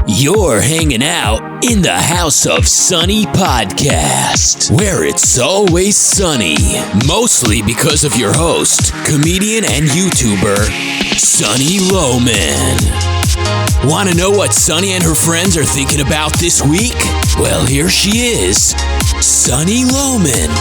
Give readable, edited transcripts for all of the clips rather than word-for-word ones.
You're hanging out in the House of Sunny podcast, where it's always sunny, mostly because of your host, comedian and YouTuber, Sunny Loman. Want to know what Sunny and her friends are thinking about this week? Well, here she is, Sunny Loman.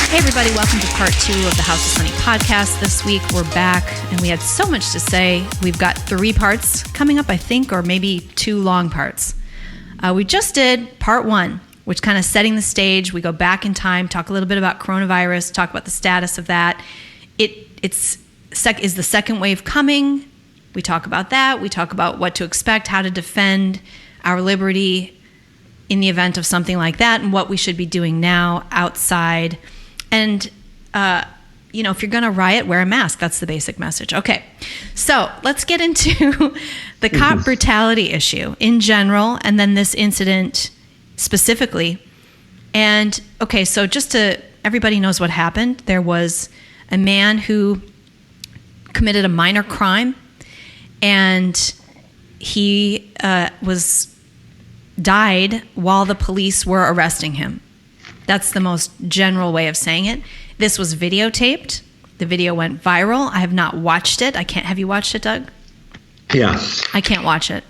Hey everybody, welcome to part 2 of the House of Sunny podcast. This week we're back and we had so much to say. We've got 3 parts coming up, I think, or maybe 2 long parts. We just did part 1, which kind of setting the stage. We go back in time, talk a little bit about coronavirus, talk about the status of that. Is the second wave coming? We talk about that. We talk about what to expect, how to defend our liberty in the event of something like that, and what we should be doing now outside. And, if you're going to riot, wear a mask. That's the basic message. Okay, so let's get into the cop brutality issue in general, and then this incident specifically. And, okay, so everybody knows what happened. There was a man who committed a minor crime, and he died while the police were arresting him. That's the most general way of saying it. This was videotaped. The video went viral. I have not watched it. Have you watched it, Doug? Yeah. I can't watch it.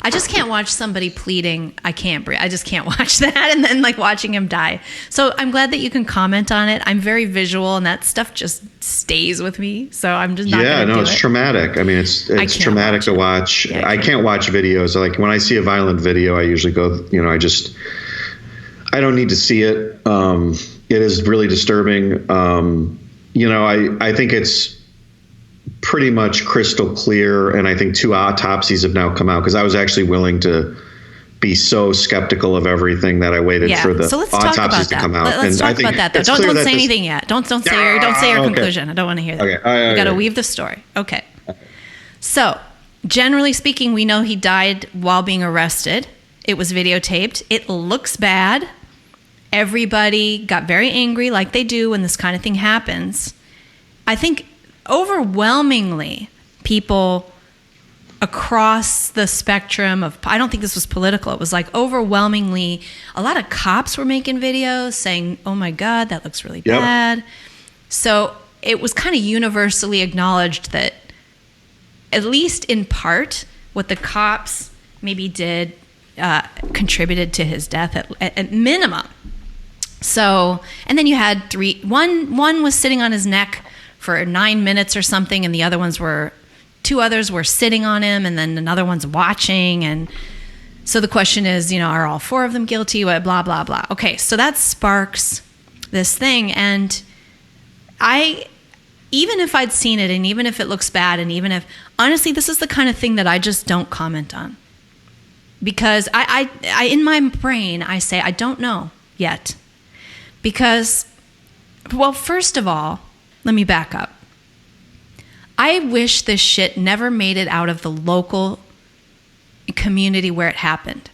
I just can't watch somebody pleading, I can't breathe. I just can't watch that and then watching him die. So I'm glad that you can comment on it. I'm very visual and that stuff just stays with me. So I'm just not going to do it. It's traumatic. I mean, it's traumatic to watch. Yeah, I can't watch videos. Like when I see a violent video, I usually go, I don't need to see it. It is really disturbing. I think it's pretty much crystal clear. And I think 2 autopsies have now come out because I was actually willing to be so skeptical of everything that I waited for the autopsies to come out. Let's talk about that, though. Don't say anything yet. Don't say your conclusion. I don't want to hear that. Okay. You got to weave the story. Okay. So, generally speaking, we know he died while being arrested. It was videotaped. It looks bad. Everybody got very angry like they do when this kind of thing happens. I think overwhelmingly people across the spectrum of, I don't think this was political. It was overwhelmingly, a lot of cops were making videos saying, oh my God, that looks really bad. So it was kind of universally acknowledged that at least in part what the cops maybe did contributed to his death at minimum. So, and then you had 3, one was sitting on his neck for 9 minutes or something, and the 2 others were sitting on him, and then another one's watching. And so the question is, are all 4 of them guilty? Blah, blah, blah. Okay, so that sparks this thing. And even if I'd seen it, and even if it looks bad, and even if, honestly, this is the kind of thing that I just don't comment on. Because I in my brain, I say, I don't know yet. Because, well, first of all, let me back up. I wish this shit never made it out of the local community where it happened.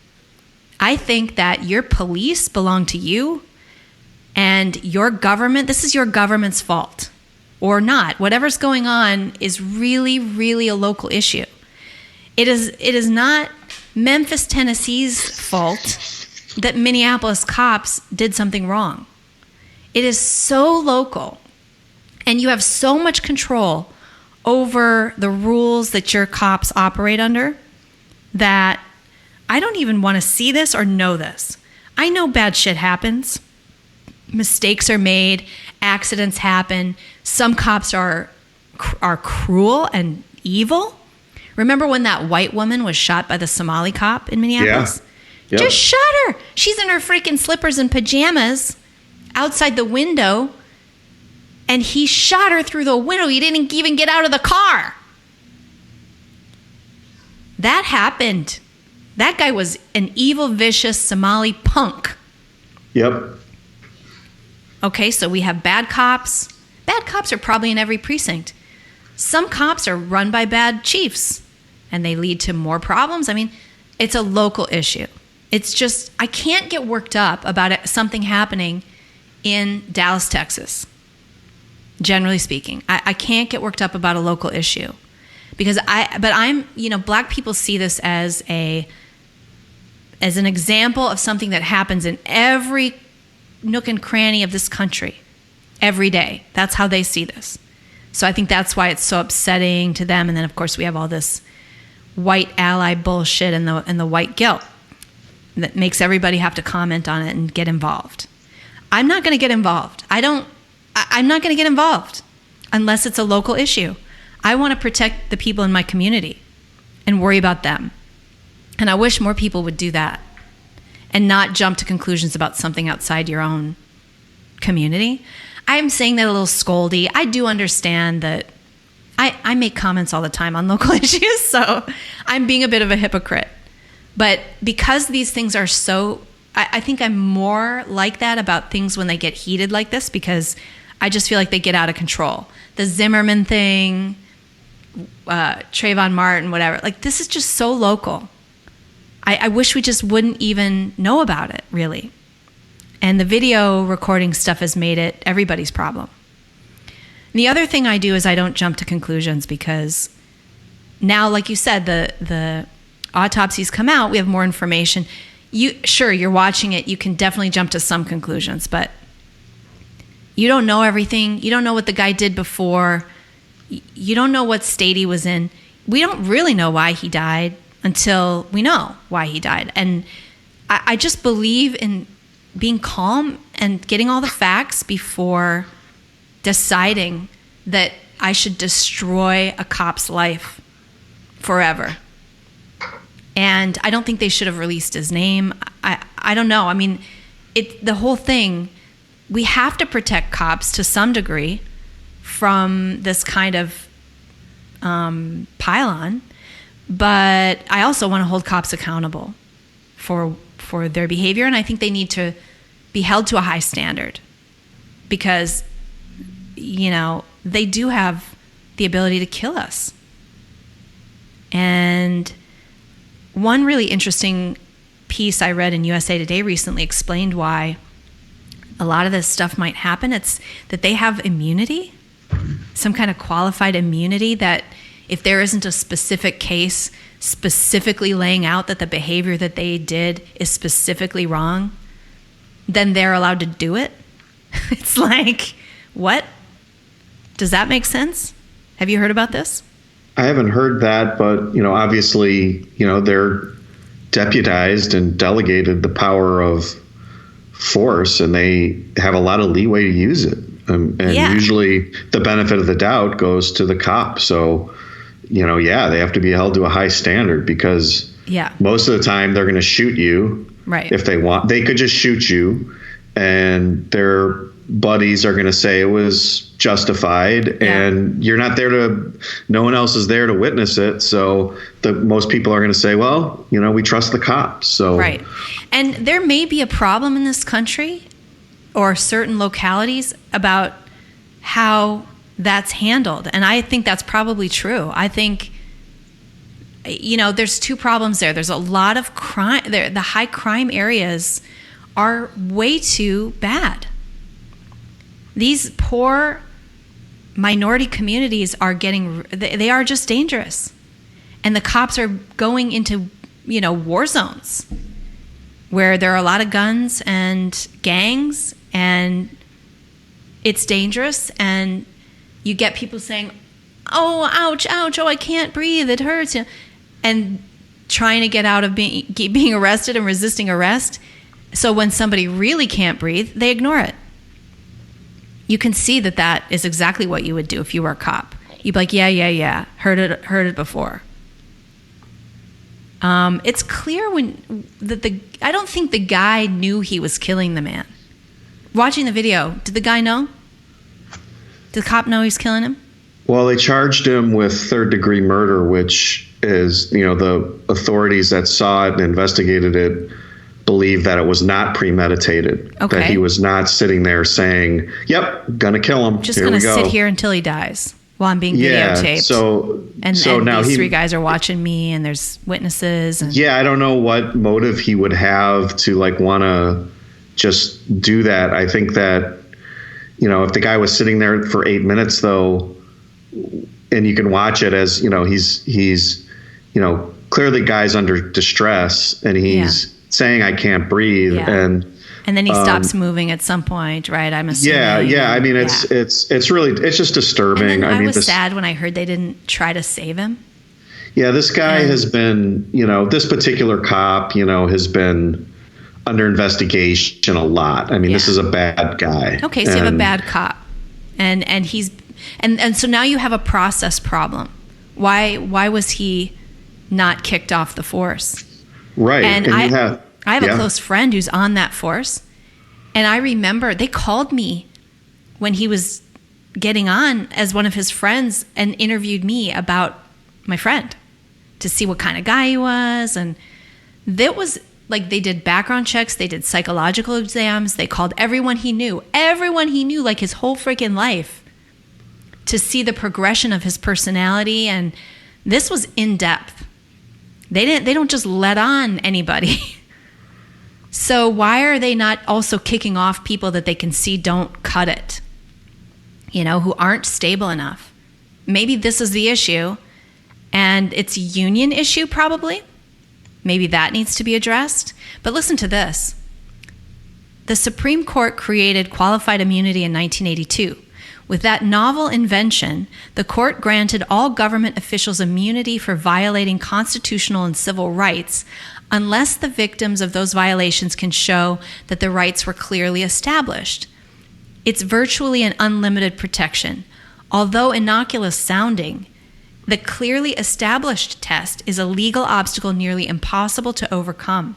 I think that your police belong to you, and your government, this is your government's fault. Or not. Whatever's going on is really, really a local issue. It is not Memphis, Tennessee's fault that Minneapolis cops did something wrong. It is so local, and you have so much control over the rules that your cops operate under that I don't even want to see this or know this. I know bad shit happens. Mistakes are made. Accidents happen. Some cops are cruel and evil. Remember when that white woman was shot by the Somali cop in Minneapolis? Yeah. Just shot her. She's in her freaking slippers and pajamas outside the window, and he shot her through the window. He didn't even get out of the car. That happened. That guy was an evil, vicious Somali punk. Yep. Okay, so we have bad cops. Bad cops are probably in every precinct. Some cops are run by bad chiefs, and they lead to more problems. I mean, it's a local issue. It's just, I can't get worked up about something happening in Dallas, Texas, generally speaking. I can't get worked up about a local issue Because Black people see this as an example of something that happens in every nook and cranny of this country every day. That's how they see this. So I think that's why it's so upsetting to them. And then, of course, we have all this white ally bullshit and the white guilt that makes everybody have to comment on it and get involved. I'm not going to get involved. I'm not going to get involved unless it's a local issue. I want to protect the people in my community and worry about them. And I wish more people would do that and not jump to conclusions about something outside your own community. I'm saying that a little scoldy. I do understand that I make comments all the time on local issues, so I'm being a bit of a hypocrite. But because these things are so, I think I'm more like that about things when they get heated like this, because I just feel like they get out of control. The Zimmerman thing, Trayvon Martin, whatever. Like, this is just so local. I wish we just wouldn't even know about it, really. And the video recording stuff has made it everybody's problem. And the other thing I do is I don't jump to conclusions, because now, like you said, the autopsies come out, we have more information. You're watching it, you can definitely jump to some conclusions, but you don't know everything. You don't know what the guy did before. You don't know what state he was in. We don't really know why he died until we know why he died. And I just believe in being calm and getting all the facts before deciding that I should destroy a cop's life forever. And I don't think they should have released his name. I don't know. I mean, the whole thing, we have to protect cops to some degree from this kind of pile-on. But I also want to hold cops accountable for their behavior. And I think they need to be held to a high standard, because, they do have the ability to kill us. And one really interesting piece I read in USA Today recently explained why a lot of this stuff might happen. It's that they have immunity, some kind of qualified immunity, that if there isn't a specific case specifically laying out that the behavior that they did is specifically wrong, then they're allowed to do it. It's like, what? Does that make sense? Have you heard about this? I haven't heard that, but, obviously, they're deputized and delegated the power of force, and they have a lot of leeway to use it. And usually the benefit of the doubt goes to the cop. So, they have to be held to a high standard, because most of the time they're going to shoot you. Right. If they want. They could just shoot you, and their buddies are going to say it was justified, and you're not there no one else is there to witness it. So most people are going to say, well, we trust the cops. So right. And there may be a problem in this country or certain localities about how that's handled. And I think that's probably true. I think, there's two problems there. There's a lot of crime there. The high crime areas are way too bad. These poor minority communities they are just dangerous. And the cops are going into, war zones where there are a lot of guns and gangs, and it's dangerous. And you get people saying, oh, ouch, ouch, oh, I can't breathe, it hurts. And trying to get out of being arrested and resisting arrest. So when somebody really can't breathe, they ignore it. You can see that is exactly what you would do if you were a cop. You'd be like, yeah, heard it before. It's clear I don't think the guy knew he was killing the man. Watching the video, did the guy know? Did the cop know he was killing him? Well, they charged him with third-degree murder, which is, the authorities that saw it and investigated it believe that it was not premeditated. Okay. That he was not sitting there saying, yep, gonna kill him. Just gonna sit here until he dies while I'm being videotaped. So now these three guys are watching me, and there's witnesses. And I don't know what motive he would have to want to just do that. I think that, if the guy was sitting there for 8 minutes, though, and you can watch it as, he's clearly guy's under distress, and he's saying, I can't breathe. Yeah. And then he stops moving at some point, right? I'm assuming. Yeah. I mean, it's just disturbing. And then I was sad when I heard they didn't try to save him. Yeah, this guy has been, this particular cop, has been under investigation a lot. I mean, this is a bad guy. Okay, so you have a bad cop, and he's and so now you have a process problem. Why was he not kicked off the force? Right, and I have a close friend who's on that force, and I remember they called me when he was getting on as one of his friends and interviewed me about my friend to see what kind of guy he was. And that was like, they did background checks, they did psychological exams, they called everyone he knew, like his whole freaking life, to see the progression of his personality. And this was in depth. They don't just let on anybody. So why are they not also kicking off people that they can see don't cut it, who aren't stable enough? Maybe this is the issue, and it's a union issue probably. Maybe that needs to be addressed. But listen to this. The Supreme Court created qualified immunity in 1982. With that novel invention, the court granted all government officials immunity for violating constitutional and civil rights unless the victims of those violations can show that the rights were clearly established. It's virtually an unlimited protection. Although innocuous sounding, the clearly established test is a legal obstacle nearly impossible to overcome.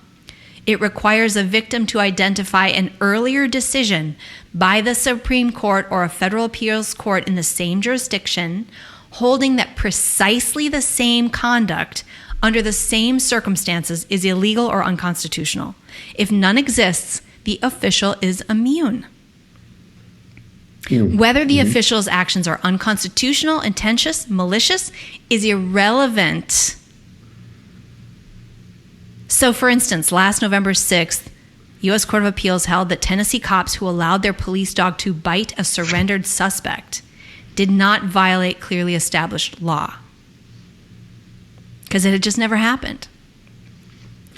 It requires a victim to identify an earlier decision by the Supreme Court or a federal appeals court in the same jurisdiction, holding that precisely the same conduct under the same circumstances is illegal or unconstitutional. If none exists, the official is immune. Whether the official's actions are unconstitutional, intentional, malicious is irrelevant. So, for instance, last November 6th, U.S. Court of Appeals held that Tennessee cops who allowed their police dog to bite a surrendered suspect did not violate clearly established law, because it had just never happened.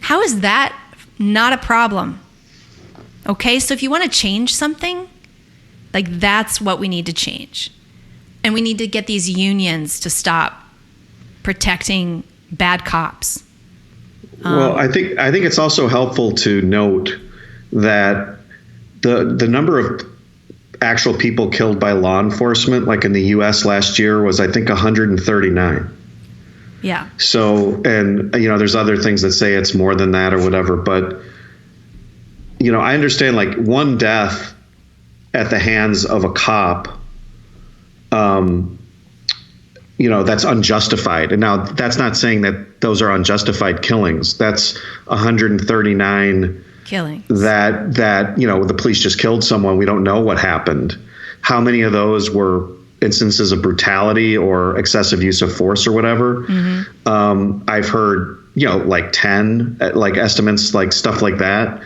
How is that not a problem? Okay, so if you want to change something, like, that's what we need to change. And we need to get these unions to stop protecting bad cops. Well, I think it's also helpful to note that the number of actual people killed by law enforcement, like in the U.S. last year, was, I think, 139. Yeah. So, and, there's other things that say it's more than that or whatever. But, I understand, like, one death at the hands of a cop, that's unjustified. And now that's not saying that those are unjustified killings. That's 139 killings that the police just killed someone. We don't know what happened. How many of those were instances of brutality or excessive use of force or whatever? Mm-hmm. I've heard, like 10, like estimates, like stuff like that.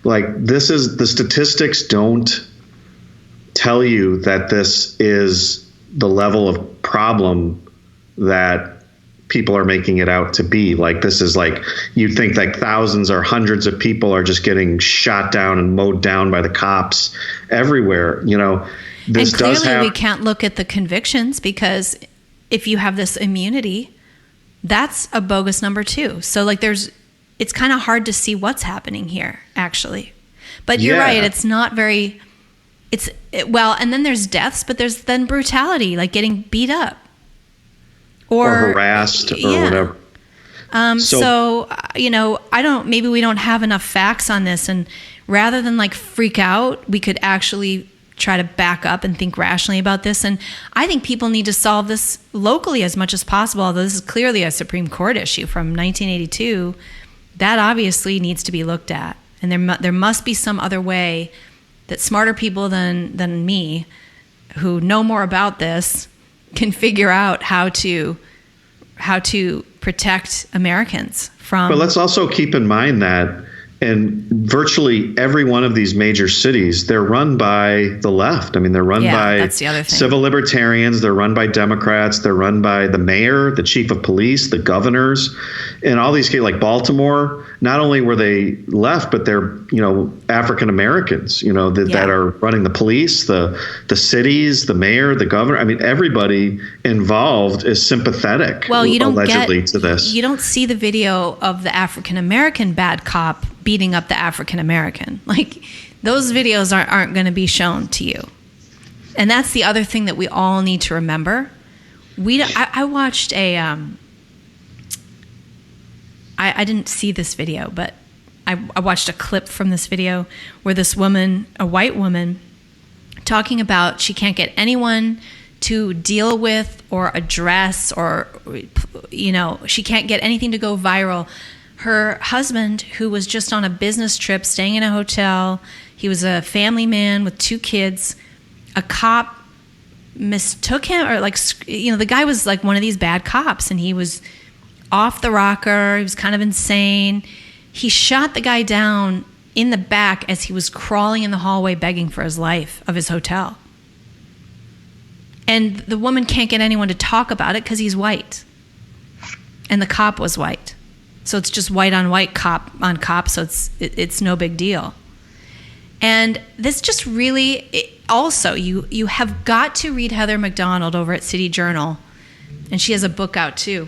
Like, the statistics don't tell you that this is the level of problem that people are making it out to be. Like, this is like, you'd think like thousands or hundreds of people are just getting shot down and mowed down by the cops everywhere. This and clearly does have, we can't look at the convictions, because if you have this immunity, that's a bogus number too. So like, it's kind of hard to see what's happening here actually. But you're right. It's not very, and then there's deaths, but there's then brutality, like getting beat up or harassed or whatever. Maybe we don't have enough facts on this, and rather than like freak out, we could actually try to back up and think rationally about this. And I think people need to solve this locally as much as possible, although this is clearly a Supreme Court issue from 1982. That obviously needs to be looked at, and there must be some other way that smarter people than me, who know more about this, can figure out how to protect Americans from. But let's also keep in mind that and virtually every one of these major cities, they're run by the left. I mean, they're run by that's the other thing. Civil libertarians. They're run by Democrats. They're run by the mayor, the chief of police, the governors, and all these cases, like Baltimore. Not only were they left, but they're, African Americans, that are running the police, the cities, the mayor, the governor. I mean, everybody involved is sympathetic. Well, allegedly to this. You don't see the video of the African American bad cop beating up the African American. Like, those videos aren't going to be shown to you. And that's the other thing that we all need to remember. I watched I didn't see this video, but I watched a clip from this video where this woman, a white woman, talking about she can't get anyone to deal with or address, or, she can't get anything to go viral. Her husband, who was just on a business trip, staying in a hotel, he was a family man with 2 kids. A cop mistook him, or the guy was like one of these bad cops, and he was off the rocker. He was kind of insane. He shot the guy down in the back as he was crawling in the hallway begging for his life of his hotel. And the woman can't get anyone to talk about it because he's white. And the cop was white. So it's just white on white, cop on cop, so it's no big deal. And this just really, also, you have got to read Heather McDonald over at City Journal, and she has a book out too.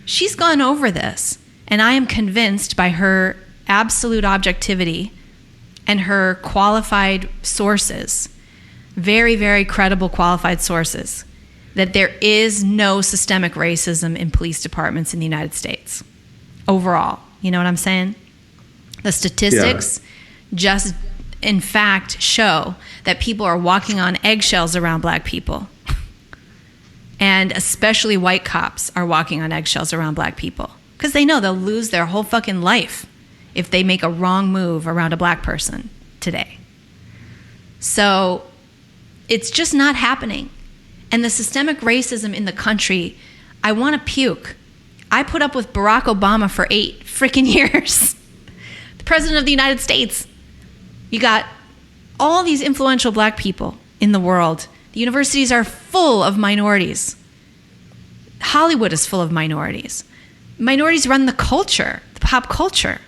She's gone over this, and I am convinced by her absolute objectivity and her qualified sources, very, very credible qualified sources, that there is no systemic racism in police departments in the United States overall. You know what I'm saying? The statistics just, in fact, show that people are walking on eggshells around black people. And especially white cops are walking on eggshells around black people because they know they'll lose their whole fucking life if they make a wrong move around a black person today. So it's just not happening. And the systemic racism in the country, I want to puke. I put up with Barack Obama for 8 freaking years. The president of the United States. You got all these influential black people in the world. The universities are full of minorities. Hollywood is full of minorities. Minorities run the culture, the pop culture.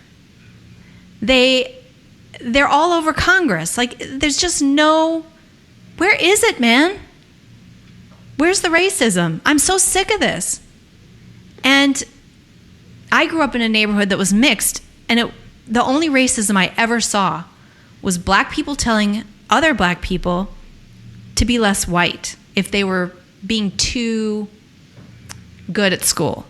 They're all over Congress. Like, there's just no... Where is it, man? Where's the racism? I'm so sick of this. And I grew up in a neighborhood that was mixed, and the only racism I ever saw was black people telling other black people to be less white if they were being too good at school.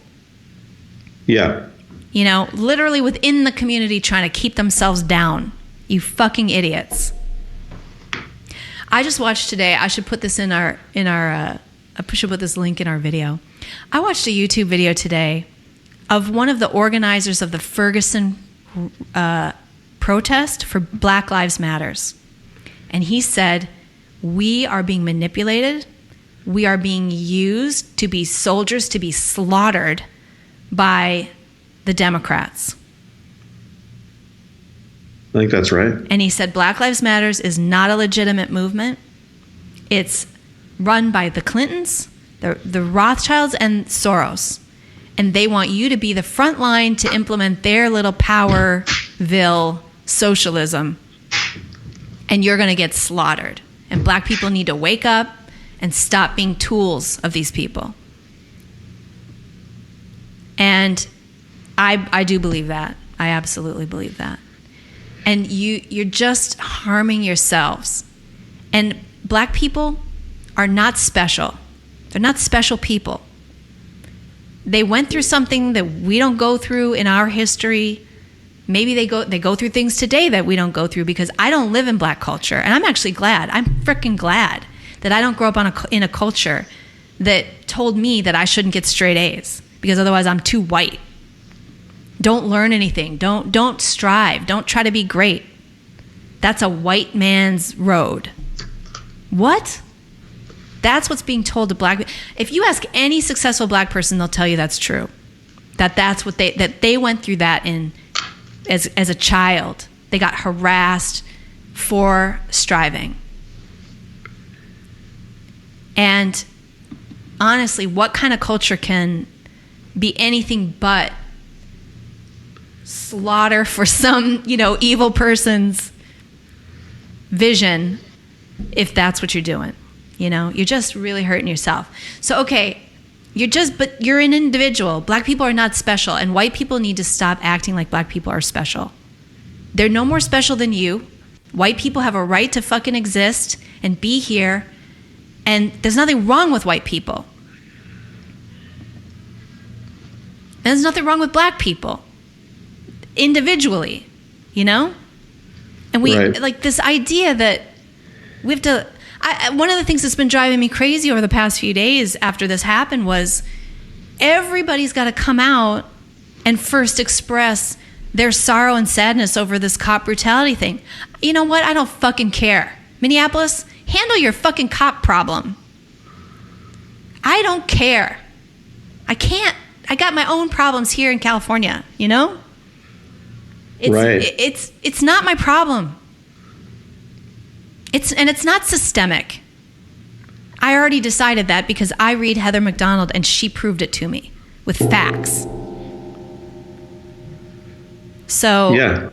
Yeah. Literally within the community trying to keep themselves down. You fucking idiots. I just watched today, I should put this I should put this link in our video. I watched a YouTube video today of one of the organizers of the Ferguson protest for Black Lives Matters. And he said, we are being manipulated. We are being used to be soldiers to be slaughtered by the Democrats. I think that's right. And he said Black Lives Matters is not a legitimate movement. It's run by the Clintons, the Rothschilds, and Soros. And they want you to be the front line to implement their little Powerville socialism. And you're going to get slaughtered. And black people need to wake up and stop being tools of these people. And I do believe that. I absolutely believe that. And you're just harming yourselves. And black people are not special. They're not special people. They went through something that we don't go through in our history. Maybe they go through things today that we don't go through, because I don't live in black culture. And I'm actually glad. I'm freaking glad that I don't grow up in a culture that told me that I shouldn't get straight A's, because otherwise I'm too white. Don't learn anything. Don't strive. Don't try to be great. That's a white man's road. What? That's what's being told to black people. If you ask any successful black person, they'll tell you that's true. That's what they went through that in as a child. They got harassed for striving. And honestly, what kind of culture can be anything but slaughter for some, evil person's vision if that's what you're doing? You're just really hurting yourself. So, okay, but you're an individual. Black people are not special, and white people need to stop acting like black people are special. They're no more special than you. White people have a right to fucking exist and be here, and there's nothing wrong with white people. And there's nothing wrong with black people individually, And we, like this idea that we have to, one of the things that's been driving me crazy over the past few days after this happened was everybody's got to come out and first express their sorrow and sadness over this cop brutality thing. You know what? I don't fucking care. Minneapolis, handle your fucking cop problem. I don't care. I can't. I got my own problems here in California, It's not my problem. It's not systemic. I already decided that because I read Heather McDonald and she proved it to me with facts. So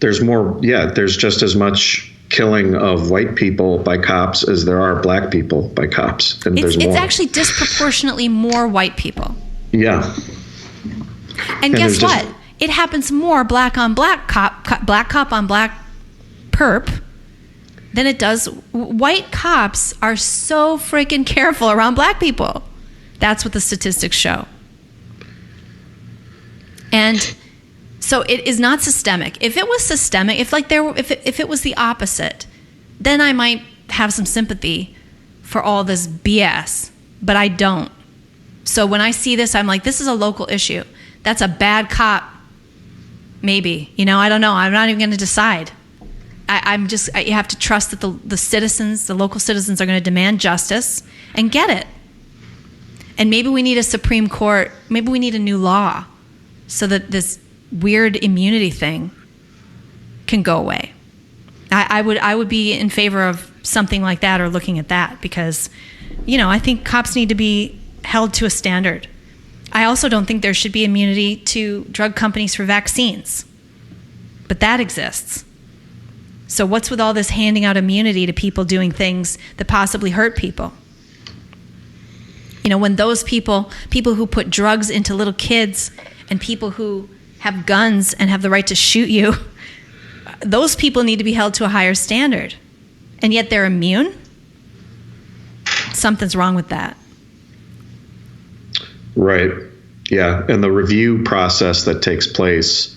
there's just as much killing of white people by cops as there are black people by cops, and there's more. It's actually disproportionately more white people. Yeah. And guess what? It happens more black on black cop on black perp than it does. White cops are so freaking careful around black people. That's what the statistics show. And so it is not systemic. If it was systemic, if it was the opposite, then I might have some sympathy for all this BS, but I don't. So when I see this, I'm like, this is a local issue. That's a bad cop. Maybe, I don't know. I'm not even going to decide. You have to trust that the citizens, the local citizens are going to demand justice and get it. And maybe we need a Supreme Court, maybe we need a new law so that this weird immunity thing can go away. I would be in favor of something like that or looking at that because, I think cops need to be held to a standard. I also don't think there should be immunity to drug companies for vaccines, but that exists. So what's with all this handing out immunity to people doing things that possibly hurt people? When those people who put drugs into little kids and people who have guns and have the right to shoot you, those people need to be held to a higher standard. And yet they're immune? Something's wrong with that. Right. Yeah. And the review process that takes place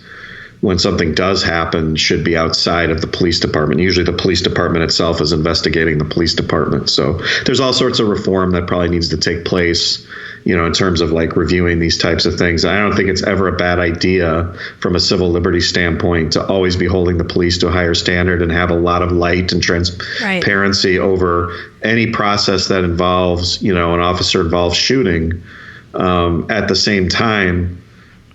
when something does happen should be outside of the police department. Usually the police department itself is investigating the police department. So there's all sorts of reform that probably needs to take place, in terms of like reviewing these types of things. I don't think it's ever a bad idea from a civil liberty standpoint to always be holding the police to a higher standard and have a lot of light and transparency over any process that involves, an officer involved shooting. At the same time,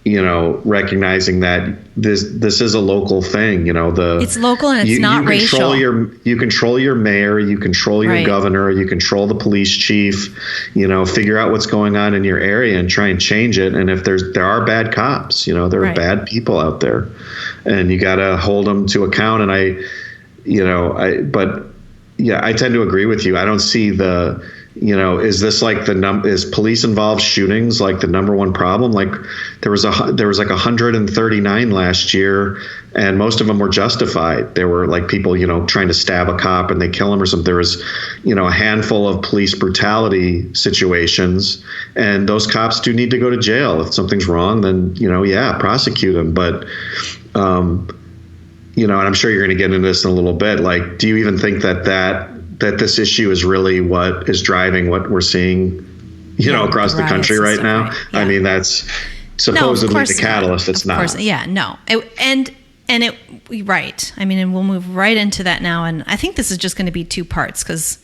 recognizing that this is a local thing. It's local and it's not racial. You control your mayor, you control your governor, you control the police chief. Figure out what's going on in your area and try and change it. And if there are bad cops, there are bad people out there, and you got to hold them to account. And I tend to agree with you. I don't see is this like is police involved shootings like the number one problem? Like there was like 139 last year, and most of them were justified. There were like people, trying to stab a cop and they kill him or something. There was, a handful of police brutality situations, and those cops do need to go to jail. If something's wrong, then, prosecute them. But, and I'm sure you're going to get into this in a little bit. Like, do you even think that this issue is really what is driving what we're seeing, across the country right now? Right. Yeah. I mean, that's supposedly the catalyst. It's not. Right. I mean, and we'll move right into that now. And I think this is just going to be two parts because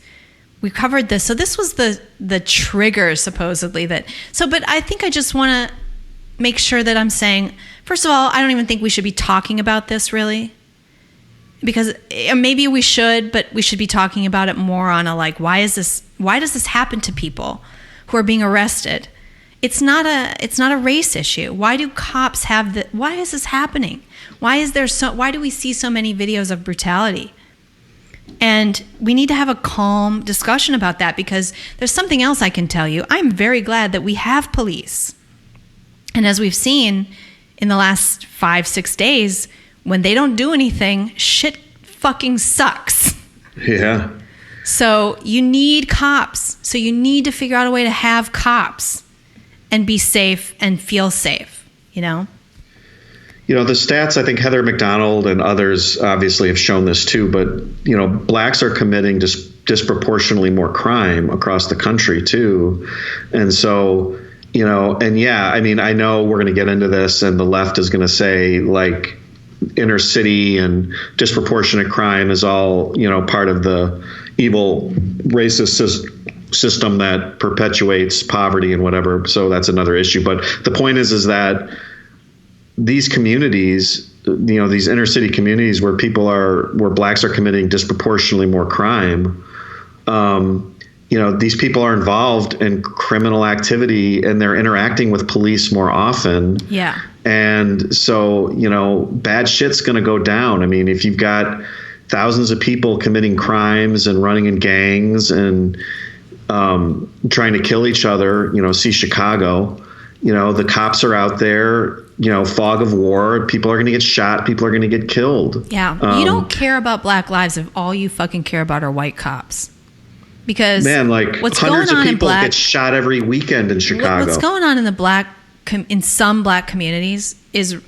we covered this. So this was the trigger supposedly but I think I just want to make sure that I'm saying, first of all, I don't even think we should be talking about this really. Because maybe we should, but we should be talking about it more on a like, why does this happen to people who are being arrested? It's not a race issue. Why do cops why is this happening? Why do we see so many videos of brutality? And we need to have a calm discussion about that, because there's something else I can tell you. I'm very glad that we have police. And as we've seen in the last 5-6 days, when they don't do anything, shit fucking sucks. Yeah. So you need cops. So you need to figure out a way to have cops and be safe and feel safe, you know? You know, the stats, I think Heather McDonald and others obviously have shown this too, but, you know, blacks are committing disproportionately more crime across the country too. And so, you know, and yeah, I mean, I know we're going to get into this and the left is going to say like inner city and disproportionate crime is all, you know, part of the evil racist system that perpetuates poverty and whatever. So that's another issue. But the point is that these communities, you know, these inner city communities where blacks are committing disproportionately more crime, you know, these people are involved in criminal activity and they're interacting with police more often. Yeah. And so, you know, bad shit's going to go down. I mean, if you've got thousands of people committing crimes and running in gangs and trying to kill each other, you know, see Chicago, you know, the cops are out there, you know, fog of war, people are going to get shot, people are going to get killed. Yeah. You don't care about black lives if all you fucking care about are white cops. Because man, like what's hundreds going on of people in get shot every weekend in Chicago. What's going on in in some black communities is,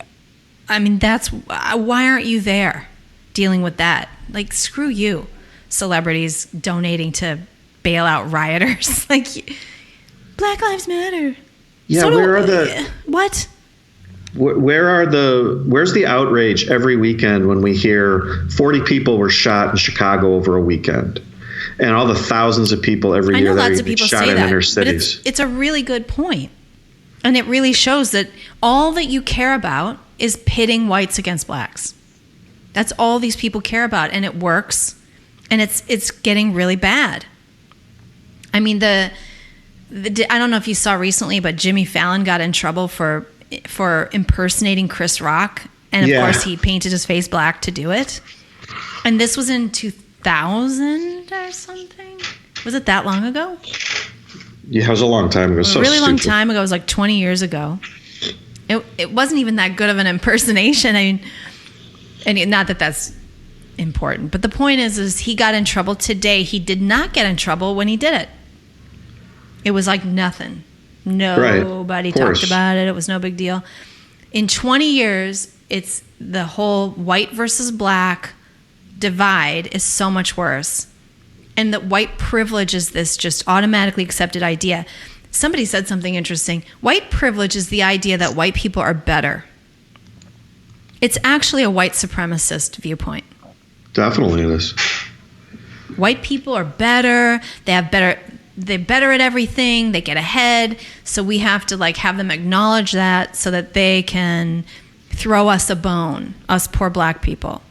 I mean, that's why aren't you there dealing with that? Like, screw you, celebrities donating to bail out rioters. Like, Black Lives Matter. Yeah, so where are the what? Where's the outrage every weekend when we hear 40 people were shot in Chicago over a weekend, and all the thousands of people every year that get shot in inner cities? But it's a really good point, and it really shows that all that you care about is pitting whites against blacks. That's all these people care about, and it works, and it's getting really bad. I mean, I don't know if you saw recently, but Jimmy Fallon got in trouble for impersonating Chris Rock, and of course he painted his face black to do it. And this was in 2000 or something. Was it that long ago? Yeah, it was a long time ago. A really long time ago. It was like 20 years ago. It wasn't even that good of an impersonation. I mean, and not that that's important, but the point is he got in trouble today. He did not get in trouble when he did it. It was like nothing. Nobody talked about it. It was no big deal. In 20 years, it's the whole white versus black divide is so much worse. And that white privilege is this just automatically accepted idea. Somebody said something interesting. White privilege is the idea that white people are better. It's actually a white supremacist viewpoint. Definitely it is. White people are better. They're better at everything. They get ahead. So we have to like have them acknowledge that so that they can throw us a bone, us poor black people.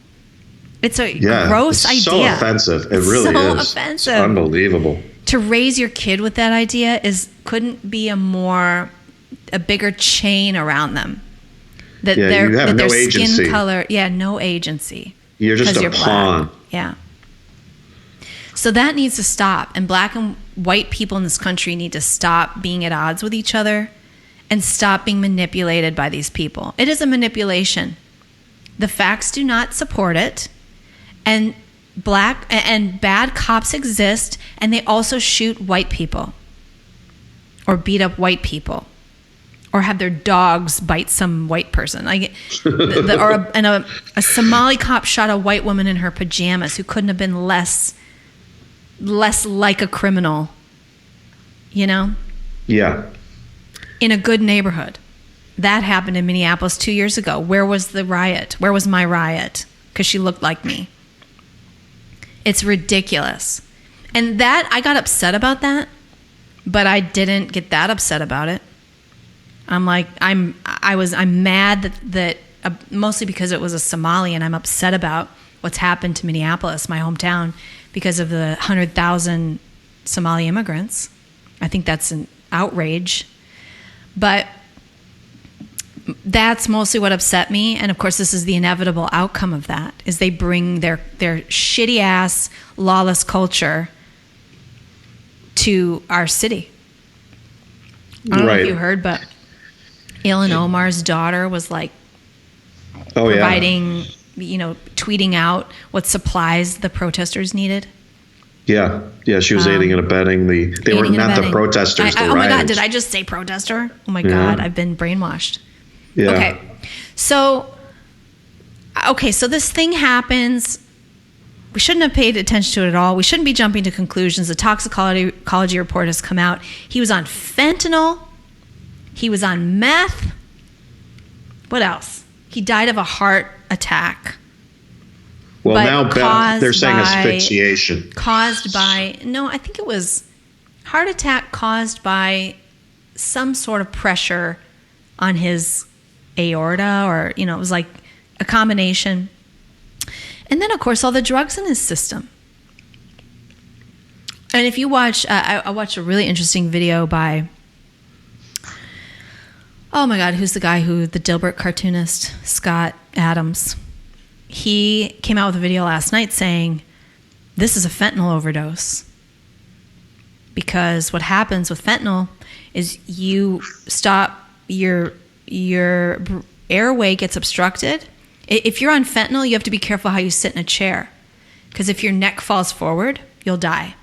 It's a gross idea. So offensive. It really is. Offensive. It's unbelievable. To raise your kid with that idea couldn't be a bigger chain around them. That you have no their agency. Skin color, no agency. You're just a pawn. Black. Yeah. So that needs to stop. And black and white people in this country need to stop being at odds with each other and stop being manipulated by these people. It is a manipulation. The facts do not support it. And black and bad cops exist, and they also shoot white people or beat up white people or have their dogs bite some white person. A Somali cop shot a white woman in her pajamas who couldn't have been less like a criminal, you know? Yeah. In a good neighborhood. That happened in Minneapolis 2 years ago. Where was the riot? Where was my riot? Because she looked like me. It's ridiculous. And that, I got upset about that, but I didn't get that upset about it. I'm mad that mostly because it was a Somali, and I'm upset about what's happened to Minneapolis, my hometown, because of the 100,000 Somali immigrants. I think that's an outrage. But that's mostly what upset me. And of course, this is the inevitable outcome of that, is they bring their shitty ass lawless culture to our city. I don't know if you heard, but Ilhan Omar's daughter was like providing, tweeting out what supplies the protesters needed. Yeah, she was aiding and abetting they were not the protesters. Oh my God, did I just say protester? Oh my God, I've been brainwashed. Yeah. Okay, so this thing happens. We shouldn't have paid attention to it at all. We shouldn't be jumping to conclusions. The toxicology report has come out. He was on fentanyl. He was on meth. What else? He died of a heart attack. Well, now they're saying asphyxiation. I think it was heart attack caused by some sort of pressure on his aorta, or, it was like a combination. And then, of course, all the drugs in his system. And if you watch, I watched a really interesting video by, oh my God, who's the guy the Dilbert cartoonist, Scott Adams. He came out with a video last night saying, this is a fentanyl overdose. Because what happens with fentanyl is you stop, your airway gets obstructed. If you're on fentanyl, you have to be careful how you sit in a chair. Because if your neck falls forward, you'll die.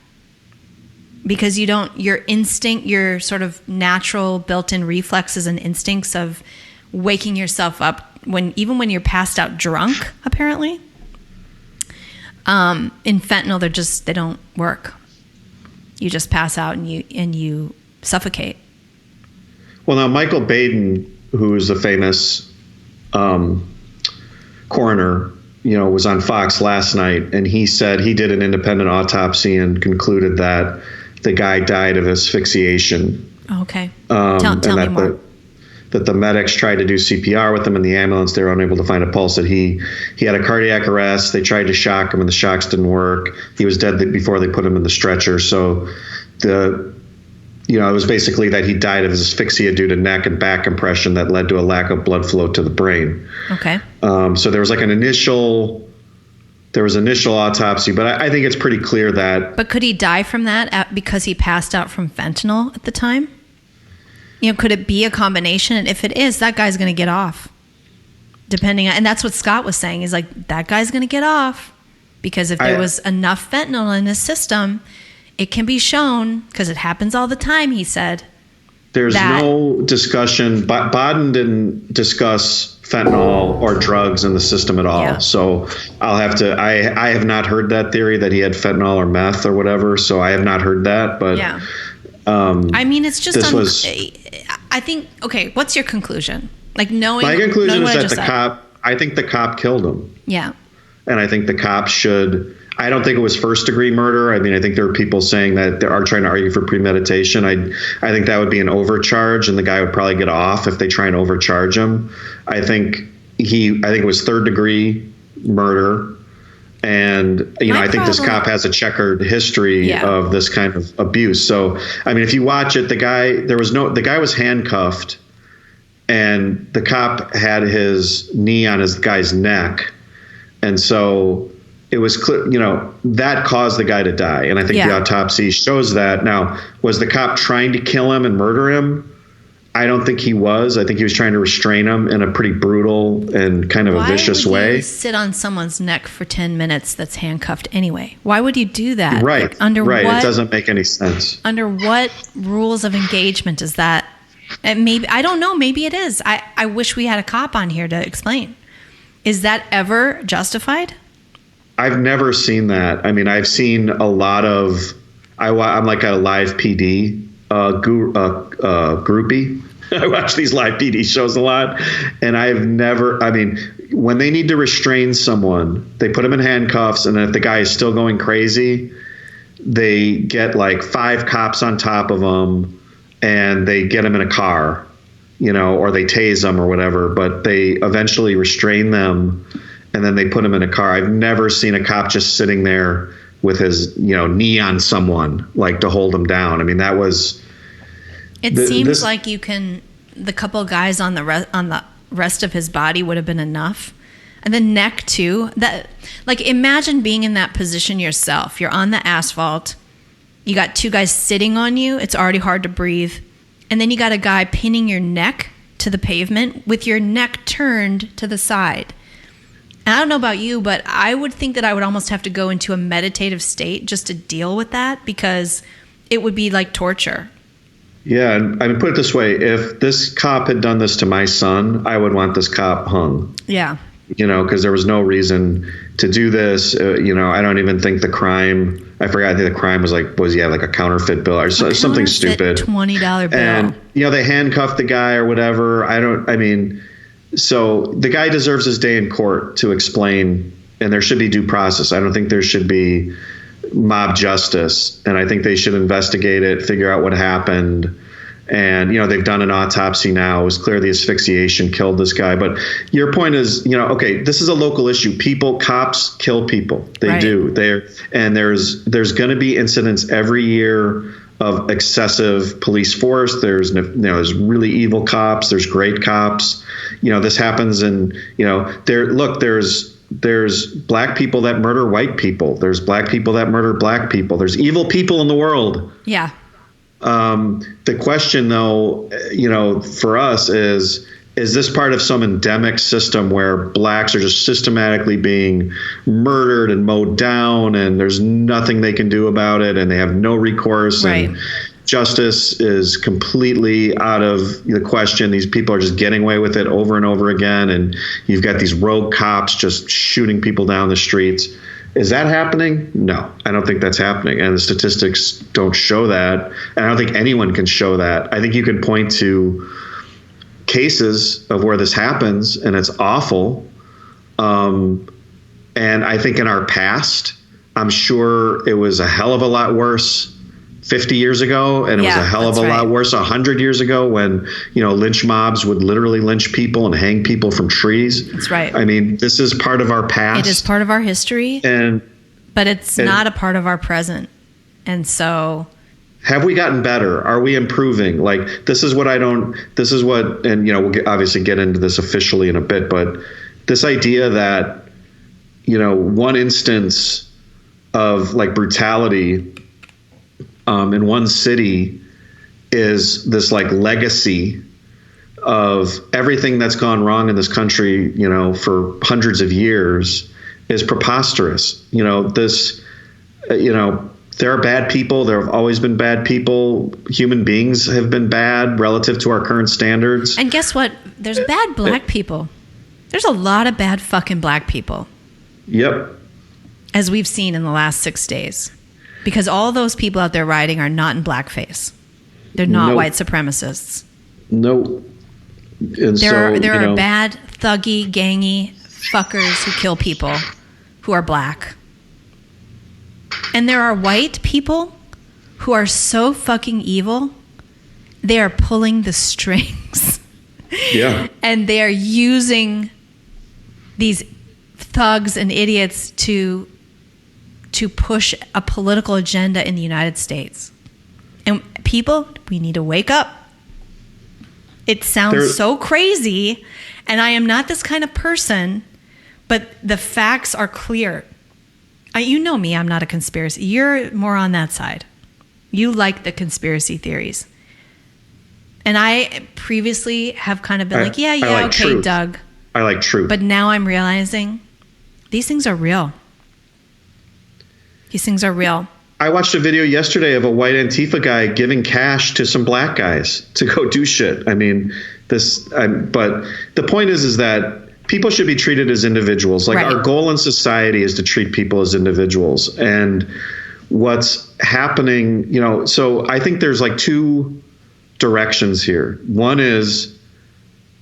Because your instinct, your sort of natural built-in reflexes and instincts of waking yourself up even when you're passed out drunk, apparently. In fentanyl, they don't work. You just pass out and you suffocate. Well, now Michael Baden, who is a famous coroner, was on Fox last night, and he said he did an independent autopsy and concluded that the guy died of asphyxiation. Okay. Tell me more. That the medics tried to do CPR with him in the ambulance. They were unable to find a pulse. That he had a cardiac arrest. They tried to shock him, and the shocks didn't work. He was dead before they put him in the stretcher. So it was basically that he died of asphyxia due to neck and back compression that led to a lack of blood flow to the brain. Okay. So there was like initial autopsy, but I think it's pretty clear that. But could he die from that because he passed out from fentanyl at the time? Could it be a combination? And if it is, that guy's going to get off. And that's what Scott was saying, is like, that guy's going to get off. Because if there was enough fentanyl in his system, it can be shown, because it happens all the time, he said. There's no discussion. Baden didn't discuss fentanyl or drugs in the system at all. Yeah. So I have not heard that theory that he had fentanyl or meth or whatever. So I have not heard that. But yeah. It's just I think, okay, what's your conclusion? My conclusion is that I think the cop killed him. Yeah. And I think the cop I don't think it was first degree murder. I think there are people saying that they are trying to argue for premeditation. I think that would be an overcharge, and the guy would probably get off if they try and overcharge him. I think it was third degree murder. And, I think this cop has a checkered history of this kind of abuse. So, if you watch it, the guy was handcuffed, and the cop had his knee on his guy's neck. And so it was clear, that caused the guy to die. And I think the autopsy shows that. Now, was the cop trying to kill him and murder him? I don't think he was. I think he was trying to restrain him in a pretty brutal and kind of a vicious way. Why would you sit on someone's neck for 10 minutes that's handcuffed anyway? Why would you do that? Right. It doesn't make any sense. Under what rules of engagement is that? And maybe, I don't know, maybe it is. I wish we had a cop on here to explain. Is that ever justified? I've never seen that. I've seen a lot of, I'm like a live PD groupie. I watch these live PD shows a lot, and I've never, when they need to restrain someone, they put them in handcuffs, and if the guy is still going crazy, they get like 5 cops on top of him, and they get him in a car, or they tase them or whatever, but they eventually restrain them and then they put them in a car. I've never seen a cop just sitting there with his, knee on someone, like, to hold them down. I mean, that was... It seems like the couple guys on the rest of his body would have been enough. And the neck too. That, like, imagine being in that position yourself. You're on the asphalt. You got two guys sitting on you. It's already hard to breathe. And then you got a guy pinning your neck to the pavement with your neck turned to the side. And I don't know about you, but I would think that I would almost have to go into a meditative state just to deal with that, because it would be like torture. Yeah, and I mean, put it this way: if this cop had done this to my son, I would want this cop hung. Yeah. Because there was no reason to do this. I don't even think the crime. I forgot. I think the crime was like a counterfeit bill or something stupid. $20 bill. And they handcuffed the guy or whatever. So the guy deserves his day in court to explain, and there should be due process. I don't think there should be mob justice, and I think they should investigate it, figure out what happened. And, they've done an autopsy now. It was clear the asphyxiation killed this guy. But your point is, okay, this is a local issue. Cops kill people. They do. And there's going to be incidents every year of excessive police force. There's really evil cops. There's great cops. This happens, and there's black people that murder white people. There's black people that murder black people. There's evil people in the world. Yeah. The question, though, for us is this part of some endemic system where blacks are just systematically being murdered and mowed down, and there's nothing they can do about it, and they have no recourse, and justice is completely out of the question. These people are just getting away with it over and over again, and you've got these rogue cops just shooting people down the streets. Is that happening? No, I don't think that's happening. And the statistics don't show that. And I don't think anyone can show that. I think you can point to cases of where this happens, and it's awful. And I think in our past, I'm sure it was a hell of a lot worse 50 years ago, and it was a hell of a lot worse 100 years ago when, lynch mobs would literally lynch people and hang people from trees. That's right. I mean, this is part of our past. It is part of our history, but it's not a part of our present. And so... Have we gotten better? Are we improving? Like, and we'll obviously get into this officially in a bit, but this idea that, one instance of like brutality in one city is this like legacy of everything that's gone wrong in this country, for hundreds of years is preposterous. There are bad people. There have always been bad people. Human beings have been bad relative to our current standards. And guess what? There's bad black people. There's a lot of bad fucking black people. Yep. As we've seen in the last 6 days. Because all those people out there rioting are not in blackface. They're not white supremacists. No. And there are bad, thuggy, gangy fuckers who kill people who are black. And there are white people who are so fucking evil, they are pulling the strings. Yeah. And they are using these thugs and idiots to push a political agenda in the United States. And people, we need to wake up. It sounds so crazy, and I am not this kind of person, but the facts are clear. You know me, I'm not a conspiracy. You're more on that side. You like the conspiracy theories. And I previously have kind of been okay, truth. Doug. I like truth. But now I'm realizing these things are real. These things are real. I watched a video yesterday of a white Antifa guy giving cash to some black guys to go do shit. I mean, but the point is that people should be treated as individuals. Like our goal in society is to treat people as individuals. And what's happening, so I think there's like two directions here. One is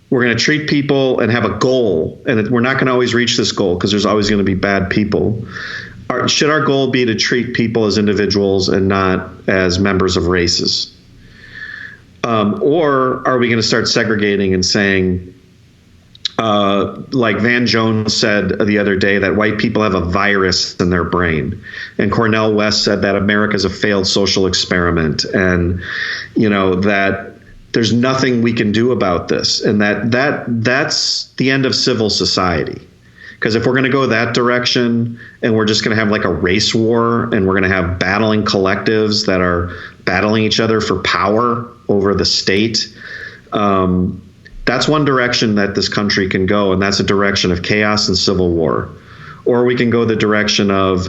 we're going to treat people and have a goal, and we're not going to always reach this goal because there's always going to be bad people. Should our goal be to treat people as individuals and not as members of races? Or are we going to start segregating and saying, like Van Jones said the other day, that white people have a virus in their brain, and Cornel West said that America is a failed social experiment, and that there's nothing we can do about this, and that's the end of civil society. Because if we're going to go that direction, and we're just going to have like a race war, and we're going to have battling collectives that are battling each other for power over the state, that's one direction that this country can go, and that's a direction of chaos and civil war. Or we can go the direction of